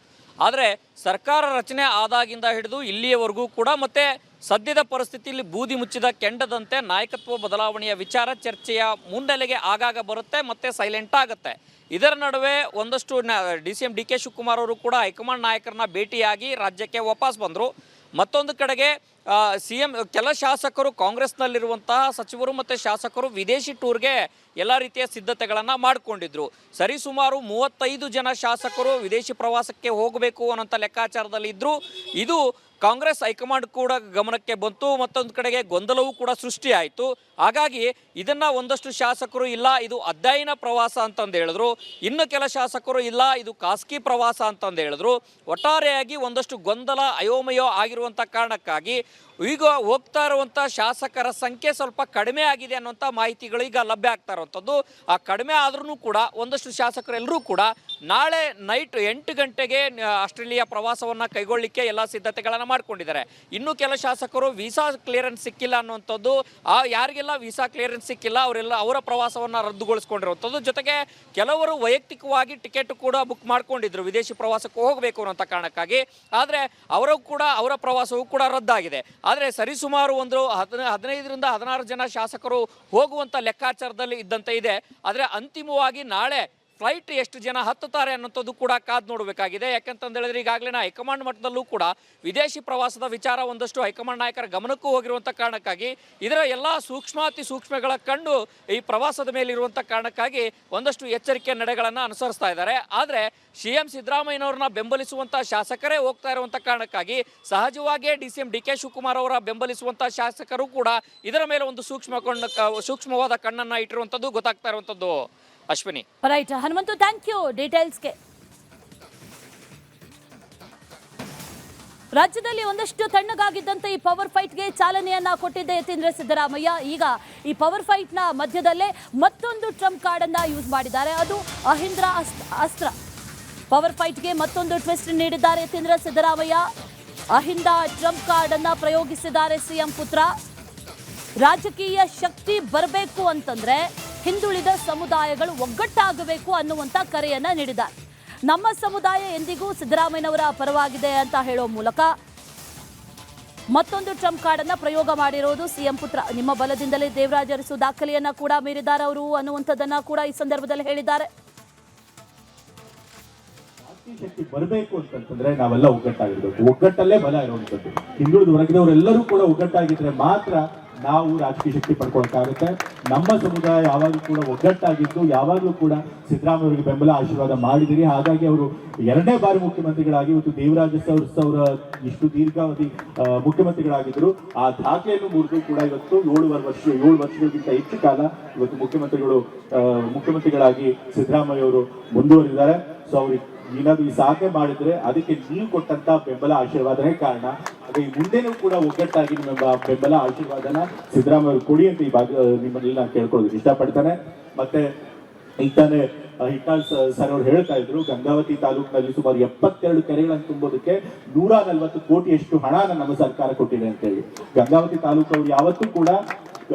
ಆದರೆ ಸರ್ಕಾರ ರಚನೆ ಆದಾಗಿಂದ ಹಿಡಿದು ಇಲ್ಲಿಯವರೆಗೂ ಕೂಡ ಮತ್ತೆ ಸದ್ಯದ ಪರಿಸ್ಥಿತಿಯಲ್ಲಿ ಬೂದಿ ಮುಚ್ಚಿದ ಕೆಂಡದಂತೆ ನಾಯಕತ್ವ ಬದಲಾವಣೆಯ ವಿಚಾರ ಚರ್ಚೆಯ ಮುನ್ನೆಲೆಗೆ ಆಗಾಗ ಬರುತ್ತೆ ಮತ್ತೆ ಸೈಲೆಂಟ್ ಆಗುತ್ತೆ. ಇದರ ನಡುವೆ ಒಂದಷ್ಟು DCM DK ಶಿವಕುಮಾರ್ ಅವರು ಕೂಡ ಹೈಕಮಾಂಡ್ ನಾಯಕರನ್ನ ಭೇಟಿಯಾಗಿ ರಾಜ್ಯಕ್ಕೆ ವಾಪಸ್ ಬಂದರು. ಮತ್ತೊಂದು ಕಡೆಗೆ CM ಕೆಲ ಶಾಸಕರು, ಕಾಂಗ್ರೆಸ್ನಲ್ಲಿರುವಂತಹ ಸಚಿವರು ಮತ್ತು ಶಾಸಕರು ವಿದೇಶಿ ಟೂರ್ಗೆ ಎಲ್ಲ ರೀತಿಯ ಸಿದ್ಧತೆಗಳನ್ನು ಮಾಡಿಕೊಂಡಿದ್ರು. ಸರಿಸುಮಾರು 35 ಜನ ಶಾಸಕರು ವಿದೇಶಿ ಪ್ರವಾಸಕ್ಕೆ ಹೋಗಬೇಕು ಅನ್ನೋಂಥ ಲೆಕ್ಕಾಚಾರದಲ್ಲಿ ಇದ್ದರು. ಇದು ಕಾಂಗ್ರೆಸ್ ಹೈಕಮಾಂಡ್ ಕೂಡ ಗಮನಕ್ಕೆ ಬಂತು. ಮತ್ತೊಂದು ಕಡೆಗೆ ಗೊಂದಲವೂ ಕೂಡ ಸೃಷ್ಟಿಯಾಯಿತು. ಹಾಗಾಗಿ ಇದನ್ನು ಒಂದಷ್ಟು ಶಾಸಕರು ಇಲ್ಲ ಇದು ಅಧ್ಯಯನ ಪ್ರವಾಸ ಅಂತಂದು ಹೇಳಿದ್ರು, ಇನ್ನು ಕೆಲ ಶಾಸಕರು ಇಲ್ಲ ಇದು ಖಾಸಗಿ ಪ್ರವಾಸ ಅಂತಂದು ಹೇಳಿದ್ರು. ಒಟ್ಟಾರೆಯಾಗಿ ಒಂದಷ್ಟು ಗೊಂದಲ ಅಯೋಮಯೋ ಆಗಿರುವಂಥ ಕಾರಣಕ್ಕಾಗಿ ಈಗ ಹೋಗ್ತಾ ಇರುವಂಥ ಶಾಸಕರ ಸಂಖ್ಯೆ ಸ್ವಲ್ಪ ಕಡಿಮೆ ಆಗಿದೆ ಅನ್ನುವಂಥ ಮಾಹಿತಿಗಳು ಈಗ ಲಭ್ಯ ಆಗ್ತಾ ಇರುವಂಥದ್ದು. ಆ ಕಡಿಮೆ ಆದ್ರೂ ಕೂಡ ಒಂದಷ್ಟು ಶಾಸಕರೆಲ್ಲರೂ ಕೂಡ ನಾಳೆ ನೈಟ್ 8 ಗಂಟೆಗೆ ಆಸ್ಟ್ರೇಲಿಯಾ ಪ್ರವಾಸವನ್ನು ಕೈಗೊಳ್ಳಲಿಕ್ಕೆ ಎಲ್ಲ ಸಿದ್ಧತೆಗಳನ್ನು ಮಾಡ್ಕೊಂಡಿದ್ದಾರೆ. ಇನ್ನು ಕೆಲ ಶಾಸಕರು ವೀಸಾ ಕ್ಲಿಯರೆನ್ಸ್ ಸಿಕ್ಕಿಲ್ಲ ಅನ್ನುವಂಥದ್ದು, ಯಾರಿಗೆಲ್ಲ ವೀಸಾ ಕ್ಲಿಯರೆನ್ಸ್ ಸಿಕ್ಕಿಲ್ಲ ಅವರ ಪ್ರವಾಸವನ್ನು ರದ್ದುಗೊಳಿಸ್ಕೊಂಡಿರುವಂಥದ್ದು. ಜೊತೆಗೆ ಕೆಲವರು ವೈಯಕ್ತಿಕವಾಗಿ ಟಿಕೆಟ್ ಕೂಡ ಬುಕ್ ಮಾಡ್ಕೊಂಡಿದ್ರು ವಿದೇಶಿ ಪ್ರವಾಸಕ್ಕೆ ಹೋಗಬೇಕು ಅನ್ನೋಂಥ ಕಾರಣಕ್ಕಾಗಿ. ಆದರೆ ಅವರ ಪ್ರವಾಸವೂ ಕೂಡ ರದ್ದಾಗಿದೆ. ಆದರೆ ಸರಿಸುಮಾರು 15ರಿಂದ 16 ಜನ ಶಾಸಕರು ಹೋಗುವಂಥ ಲೆಕ್ಕಾಚಾರದಲ್ಲಿ ಇದ್ದಂತೆ ಇದೆ. ಆದರೆ ಅಂತಿಮವಾಗಿ ನಾಳೆ ಫ್ಲೈಟ್ ಎಷ್ಟು ಜನ ಹತ್ತುತ್ತಾರೆ ಅನ್ನೋಂಥದ್ದು ಕೂಡ ಕಾದು ನೋಡಬೇಕಾಗಿದೆ. ಯಾಕಂತಂದು ಹೇಳಿದ್ರೆ ಈಗಾಗಲೇ ಹೈಕಮಾಂಡ್ ಮಟ್ಟದಲ್ಲೂ ಕೂಡ ವಿದೇಶಿ ಪ್ರವಾಸದ ವಿಚಾರ ಒಂದಷ್ಟು ಹೈಕಮಾಂಡ್ ನಾಯಕರ ಗಮನಕ್ಕೂ ಹೋಗಿರುವಂಥ ಕಾರಣಕ್ಕಾಗಿ ಇದರ ಎಲ್ಲ ಸೂಕ್ಷ್ಮಾತಿ ಸೂಕ್ಷ್ಮಗಳ ಕಂಡು ಈ ಪ್ರವಾಸದ ಮೇಲಿರುವಂಥ ಕಾರಣಕ್ಕಾಗಿ ಒಂದಷ್ಟು ಎಚ್ಚರಿಕೆ ನಡೆಗಳನ್ನು ಅನುಸರಿಸ್ತಾ ಇದ್ದಾರೆ. ಆದರೆ CM ಸಿದ್ದರಾಮಯ್ಯನವ್ರನ್ನ ಬೆಂಬಲಿಸುವಂಥ ಶಾಸಕರೇ ಹೋಗ್ತಾ ಇರುವಂಥ ಕಾರಣಕ್ಕಾಗಿ ಸಹಜವಾಗಿಯೇ DCM DK ಶಿವಕುಮಾರ್ ಅವರ ಬೆಂಬಲಿಸುವಂಥ ಶಾಸಕರು ಕೂಡ ಇದರ ಮೇಲೆ ಒಂದು ಸೂಕ್ಷ್ಮವಾದ ಕಣ್ಣನ್ನು ಇಟ್ಟಿರುವಂಥದ್ದು ಗೊತ್ತಾಗ್ತಾ ಇರುವಂಥದ್ದು. Ashwini, right. Hanumanthu, thank you ಡೀಟೇಲ್ಸ್ಗೆ. ರಾಜ್ಯದಲ್ಲಿ ಒಂದಷ್ಟು ತಣ್ಣಗಾಗಿದ್ದಂತೆ ಈ ಪವರ್ ಫೈಟ್ಗೆ ಚಾಲನೆಯನ್ನ ಕೊಟ್ಟಿದ್ದ ಯತೀಂದ್ರ ಸಿದ್ದರಾಮಯ್ಯ ಈಗ ಈ ಪವರ್ ಫೈಟ್ನ ಮಧ್ಯದಲ್ಲೇ ಮತ್ತೊಂದು ಟ್ರಂಪ್ ಕಾರ್ಡ್ ಅನ್ನ ಯೂಸ್ ಮಾಡಿದ್ದಾರೆ. ಅದು ಅಹಿಂದ್ರ ಅಸ್ತ್ರ. ಪವರ್ ಫೈಟ್ಗೆ ಮತ್ತೊಂದು ಟ್ವಿಸ್ಟ್ ನೀಡಿದ್ದಾರೆ ಯತೀಂದ್ರ ಸಿದ್ದರಾಮಯ್ಯ. ಅಹಿಂದ ಟ್ರಂಪ್ ಕಾರ್ಡ್ ಅನ್ನ ಪ್ರಯೋಗಿಸಿದ್ದಾರೆ CM ಪುತ್ರ. ರಾಜಕೀಯ ಶಕ್ತಿ ಬರಬೇಕು ಅಂತಂದ್ರೆ ಹಿಂದುಳಿದ ಸಮುದಾಯಗಳು ಒಗ್ಗಟ್ಟಾಗಬೇಕು ಅನ್ನುವಂಥ ಕರೆಯನ್ನ ನೀಡಿದ್ದಾರೆ. ನಮ್ಮ ಸಮುದಾಯ ಎಂದಿಗೂ ಸಿದ್ದರಾಮಯ್ಯನವರ ಪರವಾಗಿದೆ ಅಂತ ಹೇಳೋ ಮೂಲಕ ಮತ್ತೊಂದು ಟ್ರಂಪ್ ಕಾರ್ಡ್ ಅನ್ನ ಪ್ರಯೋಗ ಮಾಡಿರೋದು CM ಪುತ್ರ. ನಿಮ್ಮ ಬಲದಿಂದಲೇ ದೇವರಾಜ ಅರಸು ದಾಖಲೆಯನ್ನ ಕೂಡ ಮೀರಿದ್ದಾರೆ ಅವರು ಅನ್ನುವಂಥದ್ದನ್ನ ಕೂಡ ಈ ಸಂದರ್ಭದಲ್ಲಿ ಹೇಳಿದ್ದಾರೆ. ಶಕ್ತಿ ಬರಬೇಕು ಅಂತಂದ್ರೆ ನಾವೆಲ್ಲ ಒಗ್ಗಟ್ಟಾಗಿರ್ಬೇಕು. ಒಗ್ಗಟ್ಟಲ್ಲೇ ಬಲ ಇರುವಂತದ್ದು. ಹಿಂದುಳಿದ ವರ್ಗದವರೆಲ್ಲರೂ ಕೂಡ ಒಗ್ಗಟ್ಟಾಗಿದ್ರೆ ಮಾತ್ರ ನಾವು ರಾಜಕೀಯ ಶಕ್ತಿ ಪಡ್ಕೊಳಕ್ಕಾಗುತ್ತೆ. ನಮ್ಮ ಸಮುದಾಯ ಯಾವಾಗಲೂ ಕೂಡ ಒಗ್ಗಟ್ಟಾಗಿದ್ದು ಯಾವಾಗಲೂ ಕೂಡ ಸಿದ್ದರಾಮಯ್ಯ ಅವರಿಗೆ ಬೆಂಬಲ ಆಶೀರ್ವಾದ ಮಾಡಿದಿರಿ. ಹಾಗಾಗಿ ಅವರು 2ನೇ ಬಾರಿ ಮುಖ್ಯಮಂತ್ರಿಗಳಾಗಿ ಇವತ್ತು ದೇವರಾಜ ಅವರ ಇಷ್ಟು ದೀರ್ಘಾವಧಿ ಮುಖ್ಯಮಂತ್ರಿಗಳಾಗಿದ್ದರು. ಆ ದಾಖಲೆಯನ್ನು ಮುರಿದು ಕೂಡ ಇವತ್ತು 7 ವರ್ಷಗಳಿಗಿಂತ ಹೆಚ್ಚು ಕಾಲ ಇವತ್ತು ಮುಖ್ಯಮಂತ್ರಿಗಳಾಗಿ ಸಿದ್ದರಾಮಯ್ಯ ಅವರು ಮುಂದುವರಿದ್ದಾರೆ. ಸೊ ಅವ್ರಿಗೆ ಏನಾದ್ರು ಈ ಸಾಧನೆ ಮಾಡಿದ್ರೆ ಅದಕ್ಕೆ ನೀವು ಕೊಟ್ಟಂತ ಬೆಂಬಲ ಆಶೀರ್ವಾದನೇ ಕಾರಣ. ಹಾಗೆ ಮುಂದೆನೂ ಕೂಡ ಒಗ್ಗಟ್ಟಾಗಿ ನಿಮ್ಮ ಬೆಂಬಲ ಆಶೀರ್ವಾದನ ಸಿದ್ದರಾಮಯ್ಯ ಕೊಡಿ ಅಂತ ಈ ನಿಮ್ಮಲ್ಲಿ ನಾನು ಕೇಳ್ಕೊಳ್ಳೋದಕ್ಕೆ ಇಷ್ಟಪಡ್ತಾನೆ. ಮತ್ತೆ ಈತಾನೆ ಹಿಟ್ನಾಳ್ ಸರ್ ಅವರು ಹೇಳ್ತಾ ಇದ್ರು, ಗಂಗಾವತಿ ತಾಲೂಕಿನಲ್ಲಿ ಸುಮಾರು 72 ಕೆರೆಗಳನ್ನು ತುಂಬೋದಕ್ಕೆ 140 ಕೋಟಿಯಷ್ಟು ಹಣನ ನಮ್ಮ ಸರ್ಕಾರ ಕೊಟ್ಟಿದೆ ಅಂತ ಹೇಳಿ. ಗಂಗಾವತಿ ತಾಲೂಕು ಅವರು ಯಾವತ್ತೂ ಕೂಡ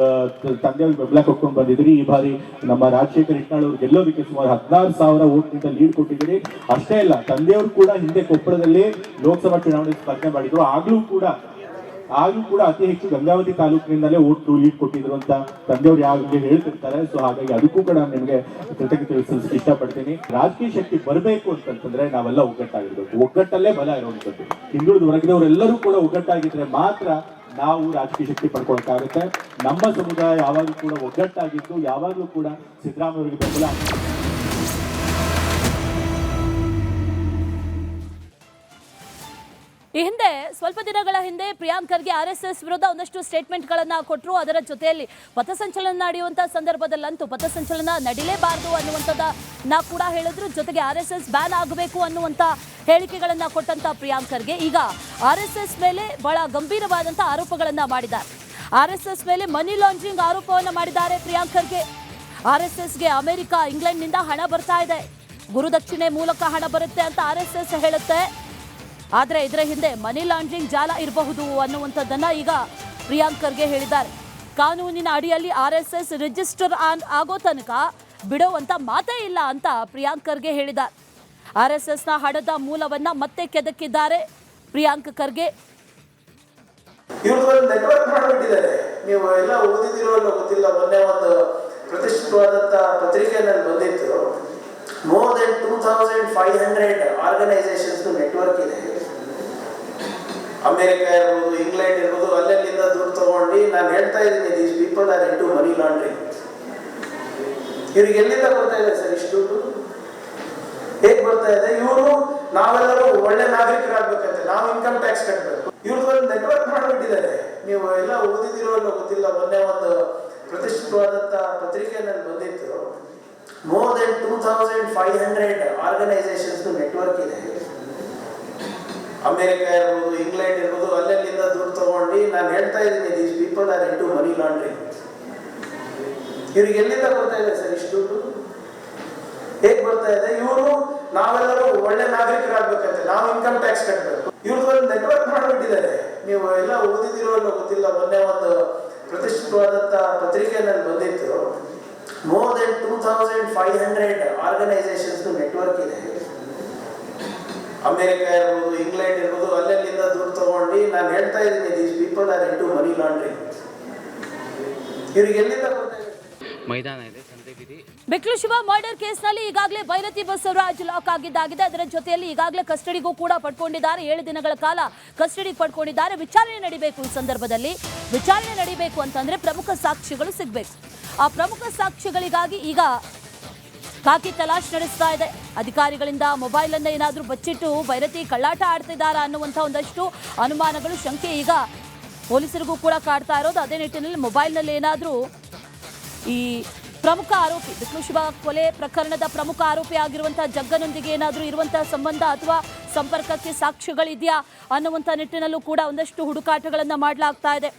ತಂದೆಯವ್ರಿಗೆ ಬೆಂಬಲ ಕೊಟ್ಕೊಂಡು ಬಂದಿದ್ರಿ. ಈ ಬಾರಿ ನಮ್ಮ ರಾಜಶೇಖರ್ ಹಿಟ್ನಾಳ್ ಅವ್ರು ಗೆಲ್ಲೋದಕ್ಕೆ ಸುಮಾರು 16,000 ವೋಟ್ನಿಂದ ಲೀಡ್ ಕೊಟ್ಟಿದ್ದೀರಿ. ಅಷ್ಟೇ ಅಲ್ಲ, ತಂದೆಯವರು ಕೂಡ ಹಿಂದೆ ಕೊಪ್ಪಳದಲ್ಲಿ ಲೋಕಸಭಾ ಚುನಾವಣೆ ಸ್ಪರ್ಧೆ ಮಾಡಿದ್ರು. ಆಗ್ಲೂ ಕೂಡ ಅತಿ ಹೆಚ್ಚು ಗಂಗಾವತಿ ತಾಲೂಕಿನಿಂದಲೇ ಲೀಡ್ ಕೊಟ್ಟಿದ್ರು ಅಂತ ತಂದೆಯವರು ಯಾವಾಗಲೂ ಹೇಳ್ತಿರ್ತಾರೆ. ಸೊ ಹಾಗಾಗಿ ಅದಕ್ಕೂ ಕೂಡ ನಾನು ನಿಮಗೆ ಕೃತಜ್ಞತೆ ತಿಳಿಸಲಿಕ್ಕೆ ಇಷ್ಟಪಡ್ತೀನಿ. ರಾಜಕೀಯ ಶಕ್ತಿ ಬರಬೇಕು ಅಂತಂದ್ರೆ ನಾವೆಲ್ಲ ಒಗ್ಗಟ್ಟಾಗಿರ್ಬೇಕು. ಒಗ್ಗಟ್ಟಲ್ಲೇ ಬಲ ಇರುವಂತದ್ದು. ಹಿಂದುಳಿದ ವರ್ಗದವರೆಲ್ಲರೂ ಕೂಡ ಒಗ್ಗಟ್ಟಾಗಿದ್ರೆ ಮಾತ್ರ ನಾವು ರಾಜಕೀಯ ಶಕ್ತಿ ಪಡ್ಕೊಳಕ್ಕಾಗುತ್ತೆ. ನಮ್ಮ ಸಮುದಾಯ ಯಾವಾಗಲೂ ಕೂಡ ಒಗ್ಗಟ್ಟಾಗಿದ್ದು ಯಾವಾಗಲೂ ಕೂಡ ಸಿದ್ದರಾಮಯ್ಯ ಅವರಿಗೆ ಬೆಂಬಲ. ಈ ಹಿಂದೆ ಸ್ವಲ್ಪ ದಿನಗಳ ಹಿಂದೆ ಪ್ರಿಯಾಂಕ್ ಖರ್ಗೆ RSS ವಿರುದ್ಧ ಒಂದಷ್ಟು ಸ್ಟೇಟ್ಮೆಂಟ್ಗಳನ್ನು ಕೊಟ್ಟರು. ಅದರ ಜೊತೆಯಲ್ಲಿ ಪಥಸಂಚಲನ ನಡೆಯುವಂಥ ಸಂದರ್ಭದಲ್ಲಂತೂ ಪಥಸಂಚಲನ ನಡಿಲೇಬಾರದು ಅನ್ನುವಂಥದ್ದನ್ನ ಕೂಡ ಹೇಳಿದ್ರು. ಜೊತೆಗೆ RSS ಬ್ಯಾನ್ ಆಗಬೇಕು ಅನ್ನುವಂಥ ಹೇಳಿಕೆಗಳನ್ನು ಕೊಟ್ಟಂತ ಪ್ರಿಯಾಂಕ್ ಖರ್ಗೆ ಈಗ RSS ಮೇಲೆ ಬಹಳ ಗಂಭೀರವಾದಂಥ ಆರೋಪಗಳನ್ನು ಮಾಡಿದ್ದಾರೆ. ಆರ್ಎಸ್ಎಸ್ ಮೇಲೆ ಮನಿ ಲಾಂಡ್ರಿಂಗ್ ಆರೋಪವನ್ನು ಮಾಡಿದ್ದಾರೆ ಪ್ರಿಯಾಂಕ್ ಖರ್ಗೆ. ಆರ್ಎಸ್ಎಸ್ಗೆ ಅಮೆರಿಕ, ಇಂಗ್ಲೆಂಡ್ನಿಂದ ಹಣ ಬರ್ತಾ ಇದೆ, ಗುರುದಕ್ಷಿಣೆ ಮೂಲಕ ಹಣ ಬರುತ್ತೆ ಅಂತ ಆರ್ಎಸ್ಎಸ್ ಹೇಳುತ್ತೆ. ಆದರೆ ಇದರ ಹಿಂದೆ ಮನಿ ಲಾಂಡ್ರಿಂಗ್ ಜಾಲ ಇರಬಹುದು ಅನ್ನುವಂಥದ್ದನ್ನ ಈಗ ಪ್ರಿಯಾಂಕ್ ಖರ್ಗೆ ಹೇಳಿದ್ದಾರೆ. ಕಾನೂನಿನ ಅಡಿಯಲ್ಲಿ ಆರ್ಎಸ್ಎಸ್ ರಿಜಿಸ್ಟರ್ ಆಗೋ ತನಕ ಬಿಡುವಂತ ಮಾತೇ ಇಲ್ಲ ಅಂತ ಪ್ರಿಯಾಂಕ್ ಖರ್ಗೆ ಹೇಳಿದ್ದಾರೆ. ಆರ್ಎಸ್ಎಸ್ನ ಹಣದ ಮೂಲವನ್ನ ಮತ್ತೆ ಕೆದಕಿದ್ದಾರೆ ಪ್ರಿಯಾಂಕ್ ಖರ್ಗೆ. ಇವ್ರದ್ದು ನೆಟ್ವರ್ಕ್ ಮಾಡಿಬಿಟ್ಟಿದ್ದಾರೆ. ನೀವು ಎಲ್ಲ ಓದಿದಿರೋ ಗೊತ್ತಿಲ್ಲ, ಮೊನ್ನೆ ಒಂದು ಪ್ರತಿಷ್ಠಿತವಾದಂಥ ಪತ್ರಿಕೆಯಲ್ಲಿ ಬಂದಿತ್ತು. ಮೋರ್ ದೆನ್ 2500 ಆರ್ಗನೈಸೇಷನ್ಸ್ ನೆಟ್ವರ್ಕ್ ಇದೆ. ಅಮೆರಿಕ ಇರ್ಬೋದು, ಇಂಗ್ಲೆಂಡ್ ಇರ್ಬೋದು, ಅಲ್ಲೆಲ್ಲಿಂದ ದುಡ್ಡು ತಗೊಂಡು ನಾನು ಹೇಳ್ತಾ ಇದ್ದೀನಿ, these people are into money laundering. ಇವ್ರಿಗೆ ಎಲ್ಲಿಂದ ಬರ್ತಾ ಇದೆ ಸರ್ ಇಷ್ಟು ದುಡ್ಡು? ಹೇಗೆ ಬರ್ತಾ ಇದೆ? ಇವರು ನಾವೆಲ್ಲರೂ ಒಳ್ಳೆ ನಾಗರಿಕರಾಗಬೇಕಂತೆ, ನಾವು ಇನ್ಕಮ್ ಟ್ಯಾಕ್ಸ್ ಕಟ್ಟಬೇಕು. ಇವ್ರದ್ದು ನೆಟ್ವರ್ಕ್ ಮಾಡಿಬಿಟ್ಟಿದ್ದಾರೆ. ನೀವು ಎಲ್ಲ ಓದಿದಿರೋ ಗೊತ್ತಿಲ್ಲ, ಮೊನ್ನೆ ಒಂದು ಪ್ರತಿಷ್ಠಿತವಾದಂಥ ಪತ್ರಿಕೆಯಲ್ಲಿ ಬಂದಿತ್ತು. ಮೋರ್ ದೆನ್ 2500 ಆರ್ಗನೈಸೇಷನ್ಸ್ ನೆಟ್ವರ್ಕ್ ಇದೆ. ಅಮೆರಿಕ ಇರ್ಬೋದು, ಇಂಗ್ಲೆಂಡ್ ಇರ್ಬೋದು, ಅಲ್ಲೆಲ್ಲಿಂದ ದುಡ್ಡು ತಗೊಂಡು ನಾನು ಹೇಳ್ತಾ ಇದ್ದೀನಿ, these people are into money laundering. ಇವ್ರಿಗೆ ಎಲ್ಲಿಂದ ಬರ್ತಾ ಇದೆ ಸರ್ ಇಷ್ಟು ದುಡ್ಡು? ಹೇಗೆ ಬರ್ತಾ ಇದೆ? ಇವರು ನಾವೆಲ್ಲರೂ ಒಳ್ಳೆ ನಾಗರಿಕರಾಗಬೇಕಂತೆ, ನಾವು ಇನ್ಕಮ್ ಟ್ಯಾಕ್ಸ್ ಕಟ್ಟಬೇಕು. ಇವ್ರದ್ದು ನೆಟ್ವರ್ಕ್ ಮಾಡಿಬಿಟ್ಟಿದ್ದಾರೆ. ನೀವು ಎಲ್ಲ ಓದಿದಿರೋ ಗೊತ್ತಿಲ್ಲ, ಮೊನ್ನೆ ಒಂದು ಪ್ರತಿಷ್ಠಿತವಾದಂಥ ಪತ್ರಿಕೆಯಲ್ಲಿ ಬಂದಿತ್ತು. ಮೋರ್ ದೆನ್ 2500 ಆರ್ಗನೈಸೇಷನ್ಸ್ ನೆಟ್ವರ್ಕ್ ಇದೆ. ಅಮೆರಿಕ ಇರ್ಬೋದು, ಇಂಗ್ಲೆಂಡ್ ಇರ್ಬೋದು, ಅಲ್ಲೆಲ್ಲಿಂದ ದುಡ್ಡು ತಗೊಂಡು ನಾನು ಹೇಳ್ತಾ ಇದ್ದೀನಿ, these people are into money laundering. ಇವ್ರಿಗೆ ಎಲ್ಲಿಂದ ಬರ್ತಾ ಇದೆ? ಮೈದಾನ ಇದೆ, ಸಂತೆ ಬೀದಿ. ಬೆಕ್ಲು ಶಿವ ಮರ್ಡರ್ ಕೇಸ್ನಲ್ಲಿ ಈಗಾಗಲೇ ಭೈರತಿ ಬಸವರಾಜ್ ಲಾಕ್ ಆಗಿದ್ದಾಗಿದೆ. ಅದರ ಜೊತೆಯಲ್ಲಿ ಈಗಾಗಲೇ ಕಸ್ಟಡಿಗೂ ಕೂಡ ಪಡ್ಕೊಂಡಿದ್ದಾರೆ. 7 ದಿನಗಳ ಕಾಲ ಕಸ್ಟಡಿಗೆ ಪಡ್ಕೊಂಡಿದ್ದಾರೆ. ವಿಚಾರಣೆ ನಡೀಬೇಕು. ಈ ಸಂದರ್ಭದಲ್ಲಿ ವಿಚಾರಣೆ ನಡೀಬೇಕು ಅಂತಂದ್ರೆ ಪ್ರಮುಖ ಸಾಕ್ಷಿಗಳು ಸಿಗಬೇಕು. ಆ ಪ್ರಮುಖ ಸಾಕ್ಷಿಗಳಿಗಾಗಿ ಈಗ ಖಾಕಿ ತಲಾಶ್ ನಡೆಸ್ತಾ ಇದೆ. ಅಧಿಕಾರಿಗಳಿಂದ ಮೊಬೈಲ್ ಅನ್ನ ಏನಾದರೂ ಬಚ್ಚಿಟ್ಟು ಭೈರತಿ ಕಳ್ಳಾಟ ಆಡ್ತಿದ್ದಾರಾ ಅನ್ನುವಂಥ ಒಂದಷ್ಟು ಅನುಮಾನಗಳು, ಶಂಕೆ ಈಗ ಪೊಲೀಸರಿಗೂ ಕೂಡ ಕಾಡ್ತಾ ಇರೋದು. ಅದೇ ನಿಟ್ಟಿನಲ್ಲಿ ಮೊಬೈಲ್ನಲ್ಲಿ ಏನಾದರೂ ಈ ಪ್ರಮುಖ ಆರೋಪಿ ಬಿಕ್ಲು ಶಿವ ಕೊಲೆ ಪ್ರಕರಣದ ಪ್ರಮುಖ ಆರೋಪಿ ಆಗಿರುವಂತಹ ಜಗ್ಗನೊಂದಿಗೆ ಏನಾದರೂ ಇರುವಂತಹ ಸಂಬಂಧ ಅಥವಾ ಸಂಪರ್ಕಕ್ಕೆ ಸಾಕ್ಷ್ಯಗಳಿದೆಯಾ ಅನ್ನುವಂಥ ನಿಟ್ಟಿನಲ್ಲೂ ಕೂಡ ಒಂದಷ್ಟು ಹುಡುಕಾಟಗಳನ್ನು ಮಾಡಲಾಗ್ತಾ ಇದೆ.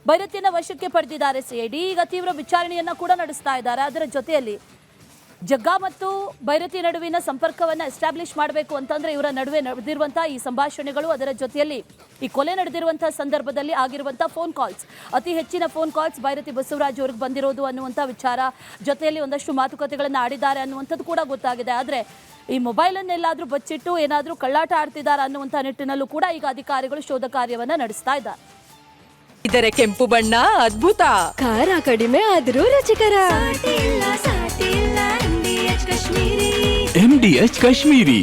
ಭೈರತಿಯನ್ನು ವಶಕ್ಕೆ ಪಡೆದಿದ್ದಾರೆ ಸಿಐಡಿ. ಈಗ ತೀವ್ರ ವಿಚಾರಣೆಯನ್ನ ಕೂಡ ನಡೆಸ್ತಾ ಇದ್ದಾರೆ. ಅದರ ಜೊತೆಯಲ್ಲಿ ಜಗ್ಗ ಮತ್ತು ಭೈರತಿ ನಡುವಿನ ಸಂಪರ್ಕವನ್ನು ಎಸ್ಟಾಬ್ಲಿಷ್ ಮಾಡಬೇಕು ಅಂತಂದ್ರೆ ಇವರ ನಡುವೆ ನಡೆದಿರುವಂತಹ ಈ ಸಂಭಾಷಣೆಗಳು, ಅದರ ಜೊತೆಯಲ್ಲಿ ಈ ಕೊಲೆ ನಡೆದಿರುವಂತಹ ಸಂದರ್ಭದಲ್ಲಿ ಆಗಿರುವಂತಹ ಫೋನ್ ಕಾಲ್ಸ್, ಅತಿ ಹೆಚ್ಚಿನ ಫೋನ್ ಕಾಲ್ಸ್ ಭೈರತಿ ಬಸವರಾಜ್ ಅವ್ರಿಗೆ ಬಂದಿರೋದು ಅನ್ನುವಂಥ ವಿಚಾರ, ಜೊತೆಯಲ್ಲಿ ಒಂದಷ್ಟು ಮಾತುಕತೆಗಳನ್ನು ಆಡಿದ್ದಾರೆ ಅನ್ನುವಂಥದ್ದು ಕೂಡ ಗೊತ್ತಾಗಿದೆ. ಆದರೆ ಈ ಮೊಬೈಲನ್ನೆಲ್ಲಾದರೂ ಬಚ್ಚಿಟ್ಟು ಏನಾದರೂ ಕಳ್ಳಾಟ ಆಡ್ತಿದ್ದಾರೆ ಅನ್ನುವಂಥ ನಿಟ್ಟಿನಲ್ಲೂ ಕೂಡ ಈಗ ಅಧಿಕಾರಿಗಳು ಶೋಧ ಕಾರ್ಯವನ್ನು ನಡೆಸ್ತಾ ಇದ್ದಾರೆ. ಇದರ ಕೆಂಪು ಬಣ್ಣ ಅದ್ಭುತ, ಖಾರ ಕಡಿಮೆ ಆದರೂ ರುಚಿಕರ. MDH ಕಾಶ್ಮೀರಿ.